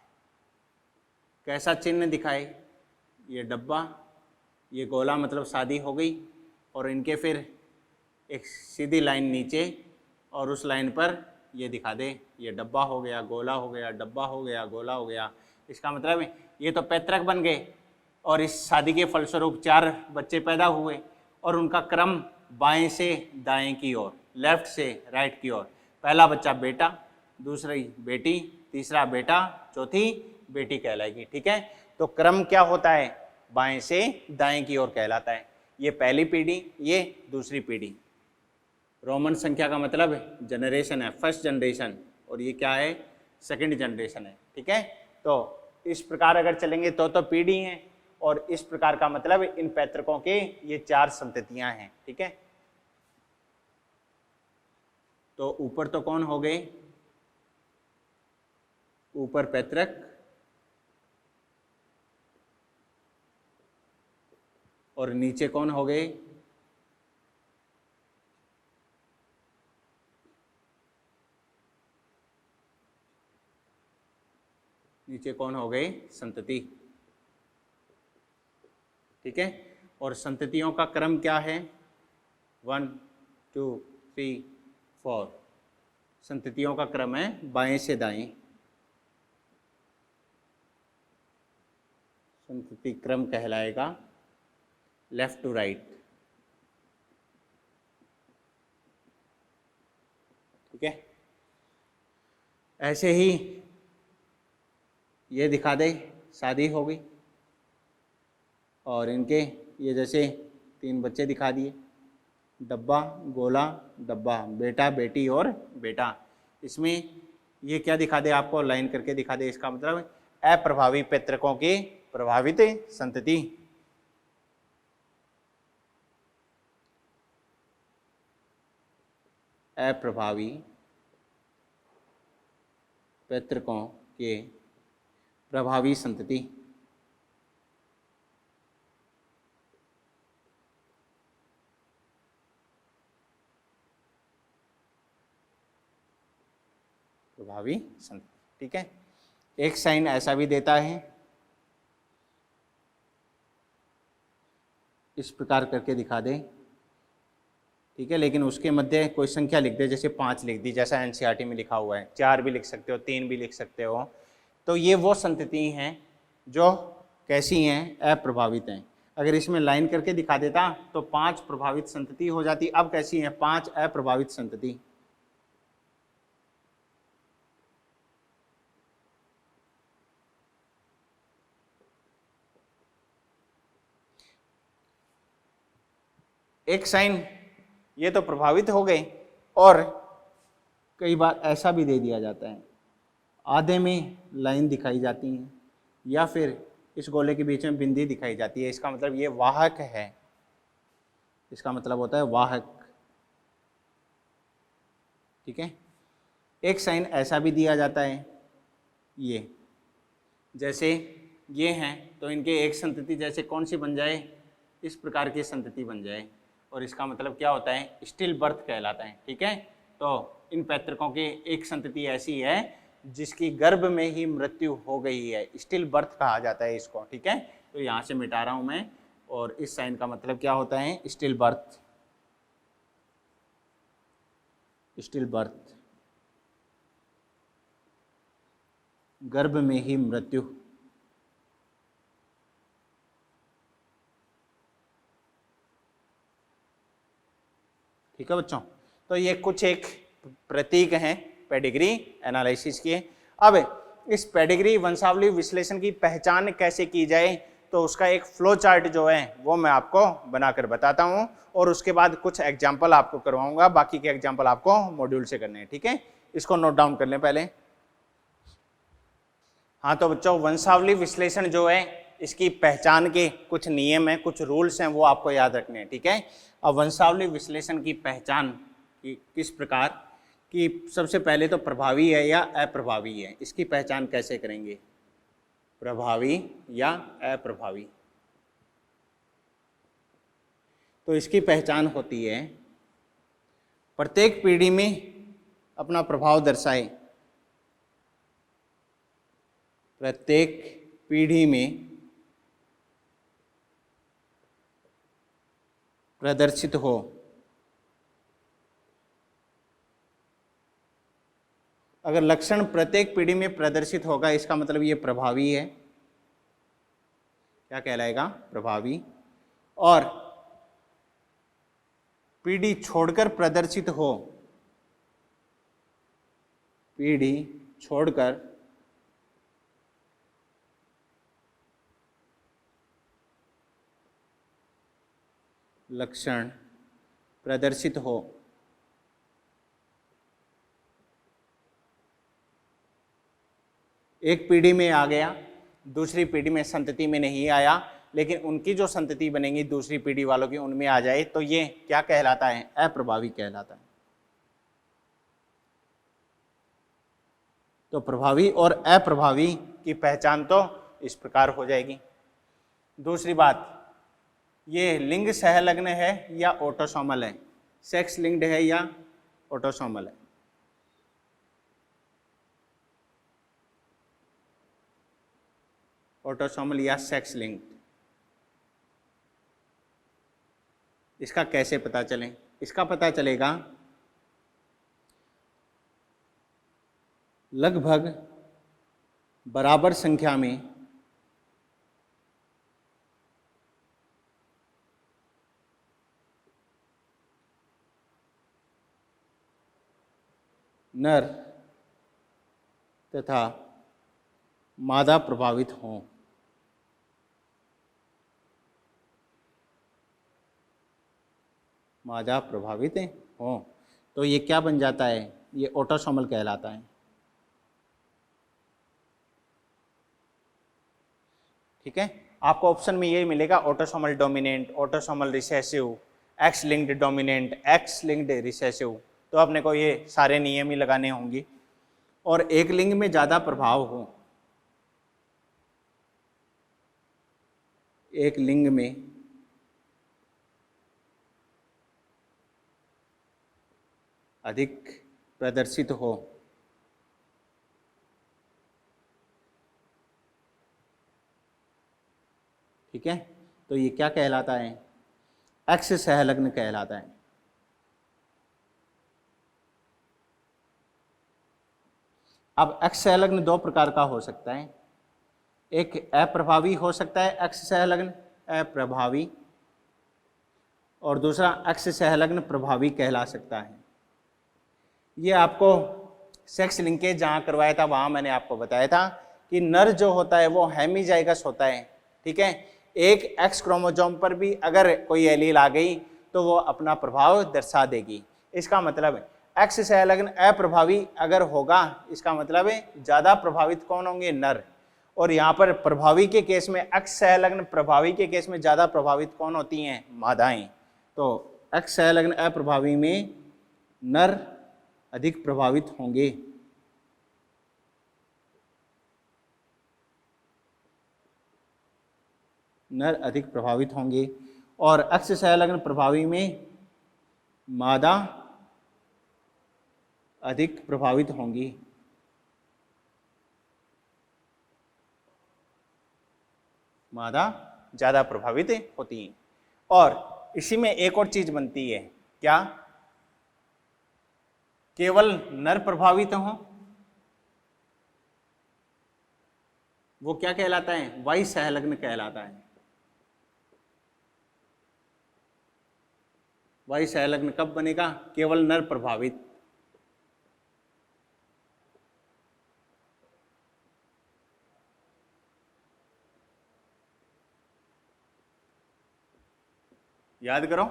कैसा चिन्ह दिखाए? ये डब्बा, ये गोला, मतलब शादी हो गई, और इनके फिर एक सीधी लाइन नीचे और उस लाइन पर ये दिखा दे, ये डब्बा हो गया, गोला हो गया, डब्बा हो गया, गोला हो गया। इसका मतलब ये तो पैतृक बन गए और इस शादी के फलस्वरूप 4 बच्चे पैदा हुए और उनका क्रम बाएं से दाएं की ओर, लेफ्ट से राइट की ओर। पहला बच्चा बेटा, दूसरी बेटी, तीसरा बेटा, चौथी बेटी कहलाएगी, ठीक है। तो क्रम क्या होता है? बाएं से दाएं की ओर कहलाता है। ये पहली पीढ़ी, ये दूसरी पीढ़ी। रोमन संख्या का मतलब जनरेशन है, फर्स्ट जनरेशन, और ये क्या है? सेकंड जनरेशन है, ठीक है। तो इस प्रकार अगर चलेंगे तो पीढ़ी हैं, और इस प्रकार का मतलब इन पैतृकों के ये 4 संततियां हैं, ठीक है। तो ऊपर तो कौन हो गए? ऊपर पैतृक, और नीचे कौन हो गए? नीचे कौन हो गए? संतति, ठीक है। और संततियों का क्रम क्या है? 1 2 3 4। संततियों का क्रम है बाएं से दाएं। संतति क्रम कहलाएगा लेफ्ट टू राइट, ठीक है। ऐसे ही ये दिखा दे, शादी हो गई और इनके ये जैसे 3 बच्चे दिखा दिए, डब्बा, गोला, डब्बा, बेटा, बेटी और बेटा। इसमें ये क्या दिखा दे? आपको लाइन करके दिखा दे। इसका मतलब अप्रभावी पैतृकों की प्रभावित संतति। अप्रभावी पैतृकों के प्रभावी संतति। प्रभावी संतति, ठीक है। एक साइन ऐसा भी देता है, इस प्रकार करके दिखा दे, ठीक है। लेकिन उसके मध्य कोई संख्या लिख दे, जैसे 5 लिख दी, जैसा एनसीईआरटी में लिखा हुआ है। 4 भी लिख सकते हो, 3 भी लिख सकते हो। तो ये वो संतति हैं जो कैसी हैं? अप्रभावित हैं। अगर इसमें लाइन करके दिखा देता तो 5 प्रभावित संतति हो जाती। अब कैसी हैं? 5 अप्रभावित संतति। एक साइन ये तो प्रभावित हो गए, और कई बार ऐसा भी दे दिया जाता है, आधे में लाइन दिखाई जाती है या फिर इस गोले के बीच में बिंदी दिखाई जाती है। इसका मतलब ये वाहक है, इसका मतलब होता है वाहक, ठीक है। एक साइन ऐसा भी दिया जाता है, ये जैसे ये हैं तो इनके एक संतति जैसे कौन सी बन जाए? इस प्रकार की संतति बन जाए, और इसका मतलब क्या होता है? स्टिल बर्थ कहलाता है, ठीक है। तो इन पैतृकों की एक संतति ऐसी है जिसकी गर्भ में ही मृत्यु हो गई है, स्टिल बर्थ कहा जाता है इसको, ठीक है। तो यहाँ से मिटा रहा हूँ मैं, और इस साइन का मतलब क्या होता है? स्टिल बर्थ, स्टिल बर्थ, गर्भ में ही मृत्यु, ठीक है बच्चों। तो ये कुछ एक प्रतीक हैं पेडिग्री एनालिसिस के। अब इस पेडिग्री वंशावली विश्लेषण की पहचान कैसे की जाए, तो उसका एक फ्लो चार्ट जो है वो मैं आपको बनाकर बताता हूँ, और उसके बाद कुछ एग्जाम्पल आपको करवाऊंगा। बाकी के एग्जाम्पल आपको मॉड्यूल से करने हैं, ठीक है। इसको नोट डाउन कर लें पहले। हाँ तो बच्चों, वंशावली विश्लेषण जो है इसकी पहचान के कुछ नियम हैं, कुछ रूल्स हैं, वो आपको याद रखने हैं, ठीक है। अब वंशावली विश्लेषण की पहचान किस प्रकार कि सबसे पहले तो प्रभावी है या अप्रभावी है, इसकी पहचान कैसे करेंगे, प्रभावी या अप्रभावी। तो इसकी पहचान होती है प्रत्येक पीढ़ी में अपना प्रभाव दर्शाए, प्रत्येक पीढ़ी में प्रदर्शित हो। अगर लक्षण प्रत्येक पीढ़ी में प्रदर्शित होगा इसका मतलब ये प्रभावी है, क्या कहलाएगा, प्रभावी। और पीढ़ी छोड़कर प्रदर्शित हो, पीढ़ी छोड़कर लक्षण प्रदर्शित हो। एक पीढ़ी में आ गया, दूसरी पीढ़ी में संतति में नहीं आया, लेकिन उनकी जो संतति बनेंगी दूसरी पीढ़ी वालों की उनमें आ जाए, तो ये क्या कहलाता है, अप्रभावी कहलाता है। तो प्रभावी और अप्रभावी की पहचान तो इस प्रकार हो जाएगी। दूसरी बात, ये लिंग सहलग्न है या ऑटोसोमल है, सेक्स लिंक्ड है या ऑटोसोमल है। ऑटोसोमल या सेक्स लिंक्ड, इसका कैसे पता चले, इसका पता चलेगा लगभग बराबर संख्या में नर तथा मादा प्रभावित हों। मादा प्रभावित हों तो ये क्या बन जाता है, ये ऑटोसोमल कहलाता है। ठीक है, आपको ऑप्शन में यही मिलेगा, autosomal dominant, autosomal recessive, x linked dominant, x linked recessive. तो अपने को ये सारे नियम ही लगाने होंगे। और एक लिंग में ज़्यादा प्रभाव हो, एक लिंग में अधिक प्रदर्शित हो, ठीक है, तो ये क्या कहलाता है, एक्स सहलग्न कहलाता है। अब एक्स सहलग्न दो प्रकार का हो सकता है, एक अप्रभावी हो सकता है एक्स सहलग्न अप्रभावी, और दूसरा एक्स सहलग्न प्रभावी कहला सकता है। ये आपको सेक्स लिंकेज जहाँ करवाया था वहाँ मैंने आपको बताया था कि नर जो होता है वो हेमीजाइगस होता है, ठीक है। एक एक्स क्रोमोसोम पर भी अगर कोई एलील आ गई तो वो अपना प्रभाव दर्शा देगी। इसका मतलब है एक्स सहलग्न अप्रभावी अगर होगा, इसका मतलब है ज़्यादा प्रभावित कौन होंगे, नर। और यहाँ पर प्रभावी के केस में, एक्स सहलग्न प्रभावी के केस में ज़्यादा प्रभावित कौन होती हैं, मादाएं। तो एक्स सहलग्न अप्रभावी में नर अधिक प्रभावित होंगे। नर अधिक प्रभावित होंगे और एक्स सहलग्न प्रभावी में मादा अधिक प्रभावित होंगी। मादा ज़्यादा प्रभावित होती हैं। और इसी में एक और चीज बनती है, क्या केवल नर प्रभावित हों, वो क्या कहलाता है, वाई सहलग्न कहलाता है। वाई सहलग्न कब बनेगा, केवल नर प्रभावित। याद करो,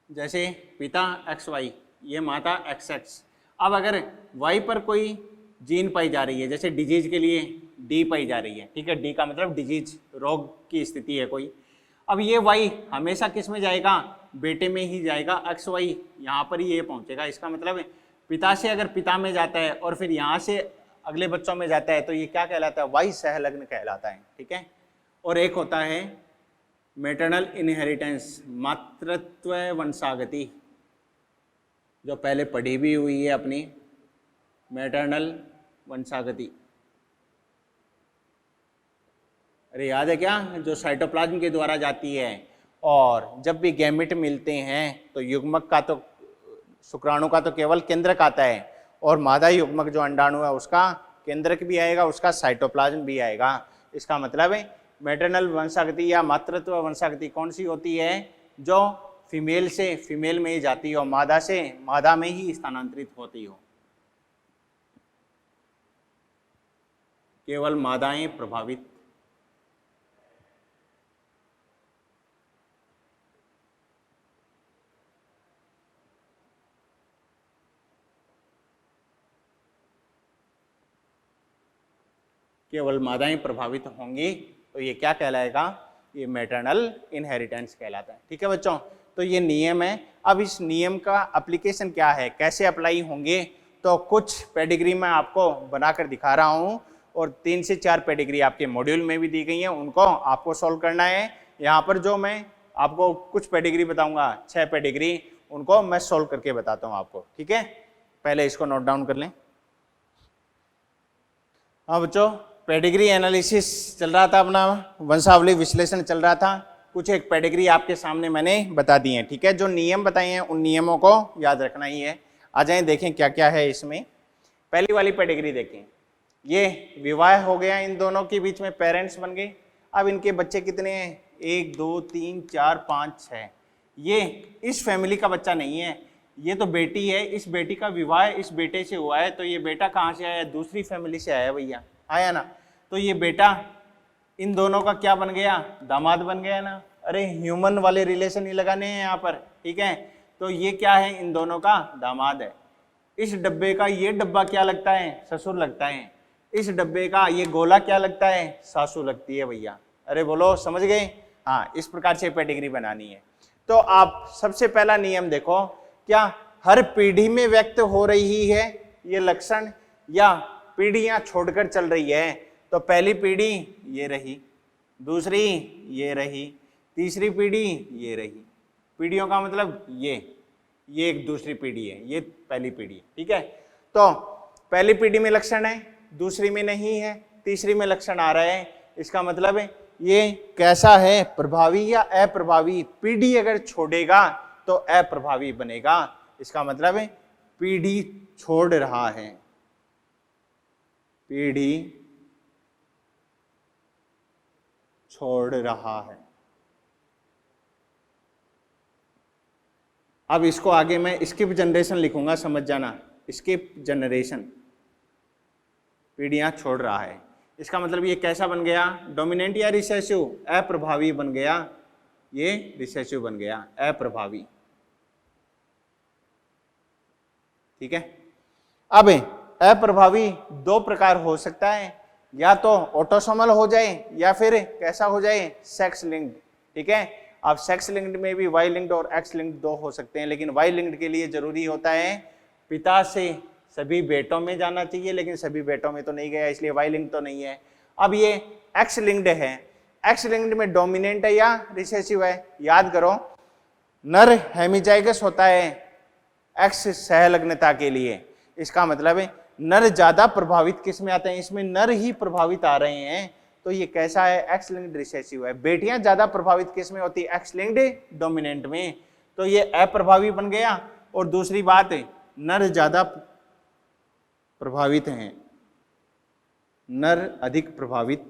जैसे पिता एक्स वाई, ये माता एक्स एक्स। अब अगर वाई पर कोई जीन पाई जा रही है, जैसे डिजीज के लिए डी पाई जा रही है, ठीक है, डी का मतलब डिजीज, रोग की स्थिति है कोई। अब ये वाई हमेशा किस में जाएगा, बेटे में ही जाएगा, एक्स वाई यहाँ पर ही ये पहुँचेगा। इसका मतलब है पिता से अगर पिता में जाता है और फिर यहाँ से अगले बच्चों में जाता है तो ये क्या कहलाता है, वाई सहलग्न कहलाता है, ठीक है। और एक होता है मैटरनल इनहेरिटेंस, मातृत्व वंशागति, जो पहले पढ़ी भी हुई है अपनी, मैटरनल वंशागति। अरे याद है क्या, जो साइटोप्लाज्म के द्वारा जाती है, और जब भी गैमेट मिलते हैं तो युग्मक का तो, शुक्राणु का तो केवल केंद्रक आता है, और मादा युग्मक जो अंडाणु है उसका केंद्रक भी आएगा, उसका साइटोप्लाज्म भी आएगा। इसका मतलब है मैटरनल वंशागति या मातृत्व वंशागति कौन सी होती है, जो फीमेल से फीमेल में ही जाती हो, मादा से मादा में ही स्थानांतरित होती हो। केवल मादाएं प्रभावित। केवल मादाएं प्रभावित होंगी तो ये क्या कहलाएगा, ये मैटरनल इनहेरिटेंस कहलाता है, ठीक है बच्चों। तो ये नियम है। अब इस नियम का एप्लीकेशन क्या है, कैसे अप्लाई होंगे, तो कुछ पेडिग्री मैं आपको बनाकर दिखा रहा हूँ, और 3 से 4 पेडिग्री आपके मॉड्यूल में भी दी गई है, उनको आपको सॉल्व करना है। यहाँ पर जो मैं आपको कुछ पेडिग्री बताऊंगा, 6 पेडिग्री, उनको मैं सॉल्व करके बताता हूँ आपको, ठीक है। पहले इसको नोट डाउन कर लें। हाँ बच्चों, पेडिग्री एनालिसिस चल रहा था, अपना वंशावली विश्लेषण चल रहा था। कुछ एक पेडिग्री आपके सामने मैंने बता दी है, ठीक है। जो नियम बताए हैं उन नियमों को याद रखना ही है। आ जाएं, देखें क्या क्या है इसमें। पहली वाली पेडिग्री देखें, ये विवाह हो गया, इन दोनों के बीच में पेरेंट्स बन गए। अब इनके बच्चे कितने हैं, 1 2 3 4 5 6। ये इस फैमिली का बच्चा नहीं है, ये तो बेटी है, इस बेटी का विवाह इस बेटे से हुआ है, तो ये बेटा कहाँ से आया, दूसरी फैमिली से आया भैया, आया ना। तो ये बेटा इन दोनों का क्या बन गया, दामाद बन गया ना। अरे ह्यूमन वाले रिलेशन ही लगाने हैं यहाँ पर, ठीक है। तो ये क्या है, इन दोनों का दामाद है। इस डब्बे का ये डब्बा क्या लगता है, ससुर लगता है। इस डब्बे का ये गोला क्या लगता है, सासू लगती है भैया। अरे बोलो, समझ गए। हाँ, इस प्रकार से पेडिग्री बनानी है। तो आप सबसे पहला नियम देखो, क्या हर पीढ़ी में व्यक्त हो रही है ये लक्षण, या पीढ़ियां छोड़कर चल रही है। तो पहली पीढ़ी ये रही, दूसरी ये रही, तीसरी पीढ़ी ये रही। पीढ़ियों का मतलब ये एक दूसरी पीढ़ी है, ये पहली पीढ़ी है, ठीक है। तो पहली पीढ़ी में लक्षण है, दूसरी में नहीं है, तीसरी में लक्षण आ रहा है। इसका मतलब है ये कैसा है, प्रभावी या अप्रभावी। पीढ़ी अगर छोड़ेगा तो अप्रभावी बनेगा। इसका मतलब है पीढ़ी छोड़ रहा है, पीढ़ी छोड़ रहा है। अब इसको आगे मैं स्किप जनरेशन लिखूंगा, समझ जाना, स्किप जनरेशन, पीढ़ियां छोड़ रहा है। इसका मतलब ये कैसा बन गया, डोमिनेंट या रिसेसिव, अप्रभावी बन गया। ये रिसेसिव बन गया, अप्रभावी, ठीक है। अब अप्रभावी 2 प्रकार हो सकता है, या तो ऑटोसोमल हो जाए या फिर कैसा हो जाए, सेक्स लिंक्ड, ठीक है। अब सेक्स लिंक्ड में भी वाई लिंक्ड और एक्स लिंक्ड 2 हो सकते हैं, लेकिन वाई लिंक्ड के लिए जरूरी होता है पिता से सभी बेटों में जाना चाहिए, लेकिन सभी बेटों में तो नहीं गया, इसलिए वाई लिंक्ड तो नहीं है। अब ये एक्स लिंक्ड है, एक्स लिंक्ड में डोमिनेंट है या रिसेसिव है, याद करो। नर हेमिजाइगस होता है एक्स सहलग्नता के लिए। इसका मतलब है नर ज्यादा प्रभावित किस में आते हैं, इसमें नर ही प्रभावित आ रहे हैं। तो ये कैसा है, एक्स लिंक्ड रिसेसिव है। बेटियां ज्यादा प्रभावित किस में होती है, एक्स लिंक्ड डोमिनेंट में। तो ये अप्रभावी बन गया। और दूसरी बात है, नर ज्यादा प्रभावित हैं, नर अधिक प्रभावित,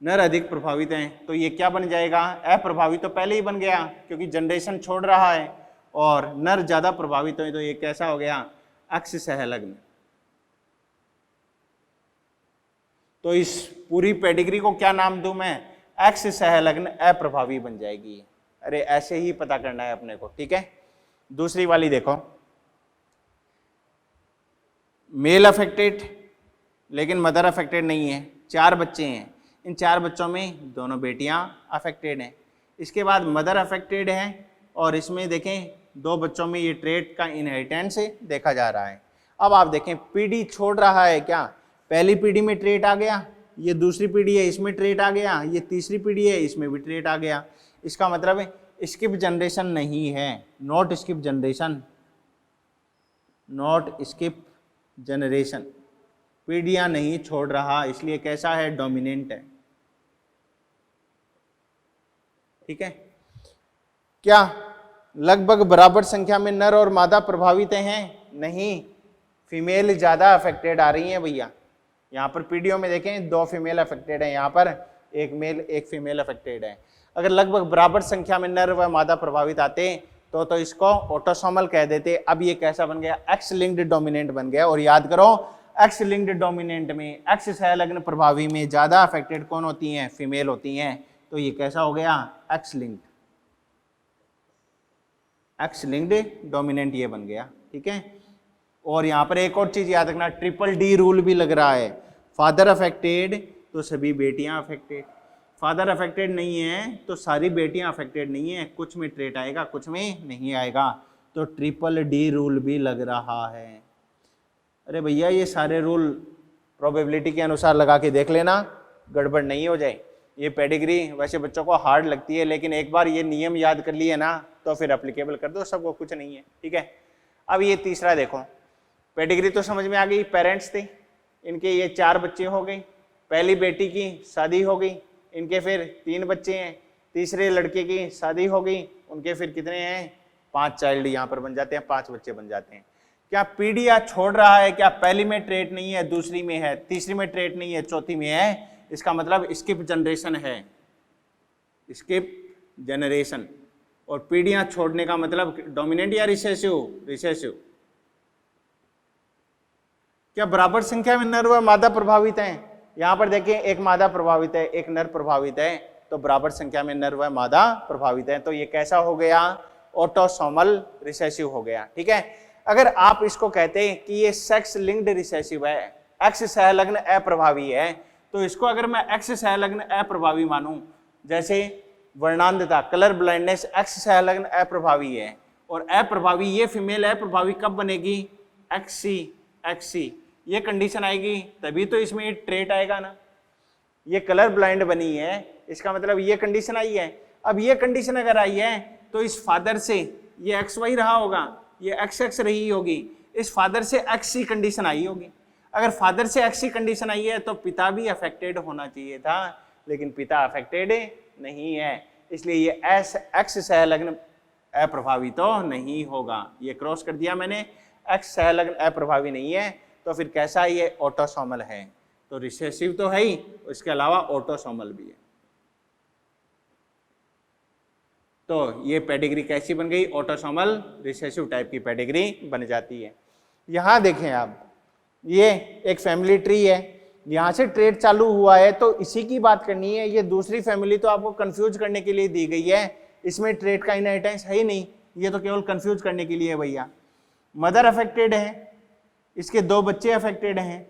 नर अधिक प्रभावित हैं। तो ये क्या बन जाएगा, अप्रभावित तो पहले ही बन गया क्योंकि जनरेशन छोड़ रहा है, और नर ज्यादा प्रभावित है, तो ये कैसा हो गया, एक्स सहलग्न। तो इस पूरी पेडिग्री को क्या नाम दूं मैं, एक्स सहलग्न अप्रभावी बन जाएगी। अरे ऐसे ही पता करना है अपने को, ठीक है। दूसरी वाली देखो, मेल अफेक्टेड लेकिन मदर अफेक्टेड नहीं है, 4 बच्चे हैं। इन 4 बच्चों में दोनों बेटियां अफेक्टेड हैं। इसके बाद मदर अफेक्टेड है और इसमें देखें 2 बच्चों में ये ट्रेट का इनहेरिटेंस देखा जा रहा है। अब आप देखें पीढ़ी छोड़ रहा है क्या, पहली पीढ़ी में ट्रेट आ गया, ये दूसरी पीढ़ी है इसमें ट्रेट आ गया, ये तीसरी पीढ़ी है इसमें भी ट्रेट आ गया। इसका मतलब है स्किप जनरेशन नहीं है, not skip generation, not skip generation, पीढ़ियां नहीं छोड़ रहा, इसलिए कैसा है, डोमिनेंट है। ठीक है, क्या लगभग बराबर संख्या में नर और मादा प्रभावित हैं? नहीं, फीमेल ज्यादा अफेक्टेड आ रही हैं भैया। यहाँ पर पीढ़ियों में देखें 2 फीमेल अफेक्टेड है, यहाँ पर 1 मेल 1 फीमेल अफेक्टेड है। अगर लगभग बराबर संख्या में नर व मादा प्रभावित आते तो इसको ऑटोसोमल कह देते। अब ये कैसा बन गया, एक्स लिंक्ड डोमिनेंट बन गया। और याद करो एक्स लिंक्ड डोमिनेंट में, एक्स सहलग्न प्रभावी में ज्यादा अफेक्टेड कौन होती हैं, फीमेल होती हैं। तो ये कैसा हो गया, x linked, x linked dominant ये बन गया। ठीक है, और यहाँ पर एक और चीज याद रखना, ट्रिपल डी रूल भी लग रहा है। फादर अफेक्टेड तो सभी बेटियां अफेक्टेड, फादर अफेक्टेड नहीं है तो सारी बेटियां अफेक्टेड नहीं है, कुछ में ट्रेट आएगा कुछ में नहीं आएगा, तो ट्रिपल डी रूल भी लग रहा है। अरे भैया ये सारे रूल प्रोबेबिलिटी के अनुसार लगा के देख लेना, गड़बड़ नहीं हो जाए। ये पेडिग्री वैसे बच्चों को हार्ड लगती है, लेकिन एक बार ये नियम याद कर लिए ना तो फिर एप्लीकेबल कर दो, सबको कुछ नहीं है। ठीक है, अब ये तीसरा देखो, पेडिग्री तो समझ में आ गई, पेरेंट्स थे, इनके ये 4 बच्चे हो गए, पहली बेटी की शादी हो गई, इनके फिर 3 बच्चे हैं, तीसरे लड़के की शादी हो गई, उनके फिर कितने हैं, 5 चाइल्ड यहाँ पर बन जाते हैं, 5 बच्चे बन जाते हैं। क्या पीढ़ियां छोड़ रहा है, क्या पहली में ट्रेट नहीं है, दूसरी में है, तीसरी में ट्रेट नहीं है, चौथी में है, इसका मतलब स्किप जनरेशन है, स्किप जनरेशन। और पीढ़ियां छोड़ने का मतलब डोमिनेंट या रिसेसिव, रिसेसिव। क्या बराबर संख्या में नर व मादा प्रभावित हैं? यहाँ पर देखिए एक मादा प्रभावित है, एक नर प्रभावित है, तो बराबर संख्या में नर व मादा प्रभावित है, तो ये कैसा हो गया, ऑटोसोमल रिसेसिव हो गया। ठीक है, अगर आप इसको कहते हैं कि ये सेक्स लिंक्ड रिसेसिव है, एक्स सहलग्न अप्रभावी है, तो इसको अगर मैं एक्स सहलग्न अप्रभावी मानूं, जैसे वर्णांधता, कलर ब्लाइंडनेस एक्स सहलग्न अप्रभावी है, और अप्रभावी ये फीमेल अप्रभावी कब बनेगी, एक्सी, एक्सी ये कंडीशन आएगी तभी तो इसमें ट्रेट आएगा ना। ये कलर ब्लाइंड बनी है, इसका मतलब ये कंडीशन आई है। अब ये कंडीशन अगर आई है तो इस फादर से ये एक्स वाई रहा होगा, ये एक्स एक्स रही होगी, इस फादर से एक्स सी कंडीशन आई होगी। अगर फादर से एक्स सी कंडीशन आई है तो पिता भी अफेक्टेड होना चाहिए था, लेकिन पिता अफेक्टेड नहीं है, इसलिए ये एक्स सहलग्न अप्रभावी तो नहीं होगा। ये क्रॉस कर दिया मैंने, एक्स सहलग्न अप्रभावी नहीं है, तो फिर कैसा ये ऑटोसोमल है, तो रिसेसिव तो है ही, इसके अलावा ऑटोसोमल भी है। तो ये पेडिग्री कैसी बन गई, ऑटोसोमल रिसेसिव टाइप की पेडिग्री बन जाती है। यहाँ देखें आप, ये एक फैमिली ट्री है, यहाँ से ट्रेड चालू हुआ है तो इसी की बात करनी है। ये दूसरी फैमिली तो आपको कंफ्यूज करने के लिए दी गई है, इसमें ट्रेड का इनहेरिटेंस है ही नहीं, ये तो केवल कंफ्यूज करने के लिए है भैया। मदर अफेक्टेड है, इसके 2 बच्चे अफेक्टेड हैं,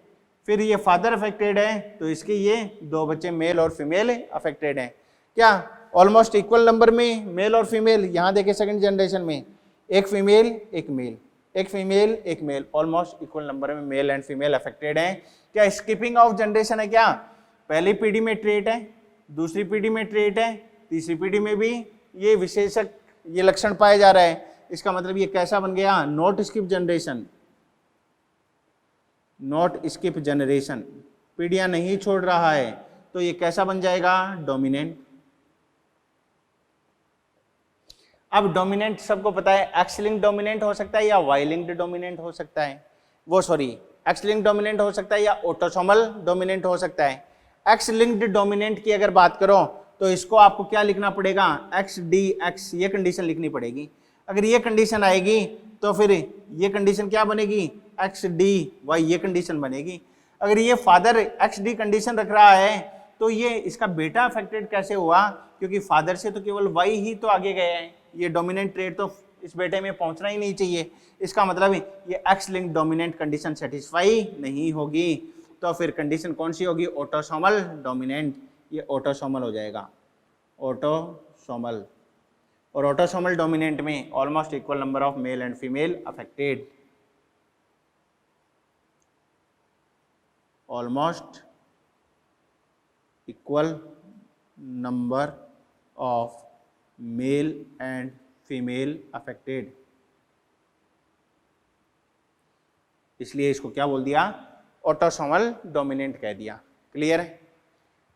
फिर ये फादर अफेक्टेड है तो इसके ये 2 बच्चे मेल और फीमेल अफेक्टेड हैं। क्या ऑलमोस्ट इक्वल नंबर में मेल और फीमेल, यहाँ देखें सेकंड जनरेशन में एक फीमेल एक मेल, एक फीमेल एक मेल, ऑलमोस्ट इक्वल नंबर में मेल एंड फीमेल अफेक्टेड हैं। क्या स्किपिंग ऑफ जनरेशन है, क्या पहली पीढ़ी में ट्रेट है, दूसरी पीढ़ी में ट्रेट है, तीसरी पीढ़ी में भी ये विशेषक ये लक्षण पाया जा रहा है, इसका मतलब ये कैसा बन गया, not skip generation, not skip generation, पीढ़ियां नहीं छोड़ रहा है, तो ये कैसा बन जाएगा, डोमिनेंट। अब डोमिनेंट सबको पता है, एक्स लिंक्ड डोमिनेंट हो सकता है या वाई लिंक्ड डोमिनेंट हो सकता है, वो सॉरी एक्स लिंक्ड डोमिनेंट हो सकता है या ऑटोसोमल डोमिनेंट हो सकता है। एक्स लिंक्ड डोमिनेंट की अगर बात करो तो इसको आपको क्या लिखना पड़ेगा, एक्स डी एक्स, ये कंडीशन लिखनी पड़ेगी। अगर ये कंडीशन आएगी तो फिर ये कंडीशन क्या बनेगी, एक्स डी वाई, ये कंडीशन बनेगी। अगर ये फादर एक्स डी कंडीशन रख रहा है तो ये इसका बेटा अफेक्टेड कैसे हुआ, क्योंकि फादर से तो केवल वाई ही तो आगे गया है, ये डोमिनेंट ट्रेट तो इस बेटे में पहुंचना ही नहीं चाहिए, इसका मतलब ये x link dominant condition satisfy नहीं होगी, तो फिर कंडीशन कौन सी होगी, ऑटोसोमल डोमिनेंट, ये ऑटोसोमल हो जाएगा, ऑटोसोमल। और ऑटोसोमल डोमिनेंट में almost equal number of male and female affected, almost equal number of male and female affected, इसलिए इसको क्या बोल दिया, ऑटोसोमल डोमिनेंट कह दिया। क्लियर है।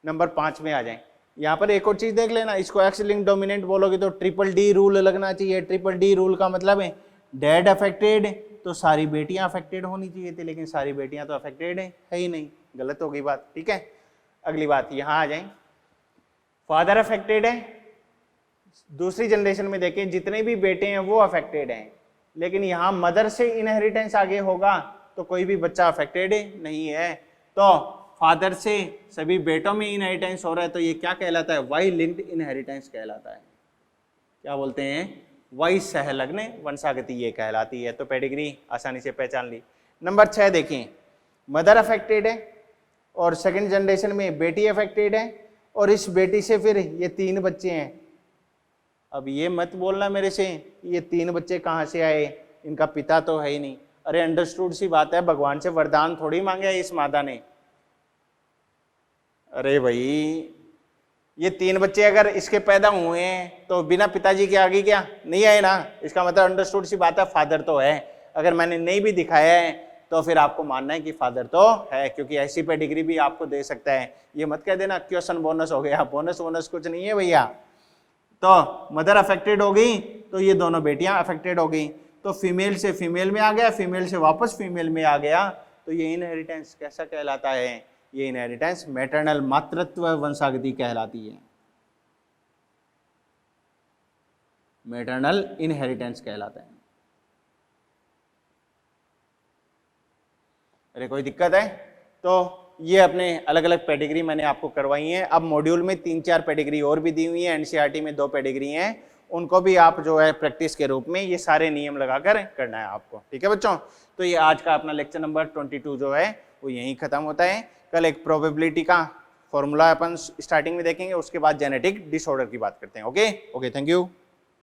नंबर 5 में आ जाए। यहाँ पर एक और चीज देख लेना, इसको एक्स लिंक डोमिनेंट बोलोगे तो ट्रिपल डी रूल लगना चाहिए। ट्रिपल डी रूल का मतलब है डैड अफेक्टेड तो सारी बेटियां अफेक्टेड होनी चाहिए थी, लेकिन सारी बेटियां तो अफेक्टेड है ही नहीं, गलत हो गई बात। ठीक है, अगली बात यहाँ आ जाए, फादर अफेक्टेड है, दूसरी जनरेशन में देखें जितने भी बेटे हैं वो अफेक्टेड हैं, लेकिन यहाँ मदर से इनहेरिटेंस आगे होगा तो कोई भी बच्चा अफेक्टेड नहीं है। तो फादर से सभी बेटों में इनहेरिटेंस हो रहा है तो ये क्या कहलाता है, वाई लिंक्ड इनहेरिटेंस कहलाता है। क्या बोलते हैं, वाई सहलग्न वंशागति ये कहलाती है। तो पेडिग्री आसानी से पहचान ली। नंबर 6 देखें, मदर अफेक्टेड है और सेकंड जनरेशन में बेटी अफेक्टेड है और इस बेटी से फिर ये 3 बच्चे हैं। अब ये मत बोलना मेरे से ये 3 बच्चे कहाँ से आए, इनका पिता तो है ही नहीं। अरे अंडरस्टूड सी बात है, भगवान से वरदान थोड़ी मांगे है इस मादा ने। अरे भाई ये 3 बच्चे अगर इसके पैदा हुए हैं तो बिना पिताजी के आगे क्या नहीं आए ना, इसका मतलब अंडरस्टूड सी बात है फादर तो है। अगर मैंने नहीं भी दिखाया है तो फिर आपको मानना है कि फादर तो है, क्योंकि ऐसी पेडिग्री भी आपको दे सकता है। ये मत कह देना क्वेश्चन बोनस हो गया, बोनस वोनस कुछ नहीं है भैया। तो मदर अफेक्टेड हो गई तो ये दोनों बेटियां अफेक्टेड हो गई, तो फीमेल से फीमेल में आ गया, फीमेल से वापस फीमेल में आ गया, तो ये इनहेरिटेंस कैसा कहलाता है, ये इनहेरिटेंस मैटरनल मातृत्व वंशागति कहलाती है, मैटरनल इनहेरिटेंस कहलाता है। अरे कोई दिक्कत है? तो ये अपने अलग अलग पेडिग्री मैंने आपको करवाई है। अब मॉड्यूल में 3-4 पेडिग्री और भी दी हुई है, एनसीईआरटी में 2 पेडिग्री हैं, उनको भी आप जो है प्रैक्टिस के रूप में ये सारे नियम लगाकर करना है आपको। ठीक है बच्चों, तो ये आज का अपना लेक्चर नंबर 22 जो है वो यहीं खत्म होता है। कल एक प्रोबेबिलिटी का फॉर्मूला अपन स्टार्टिंग में देखेंगे, उसके बाद जेनेटिक डिसऑर्डर की बात करते हैं। Okay, thank you.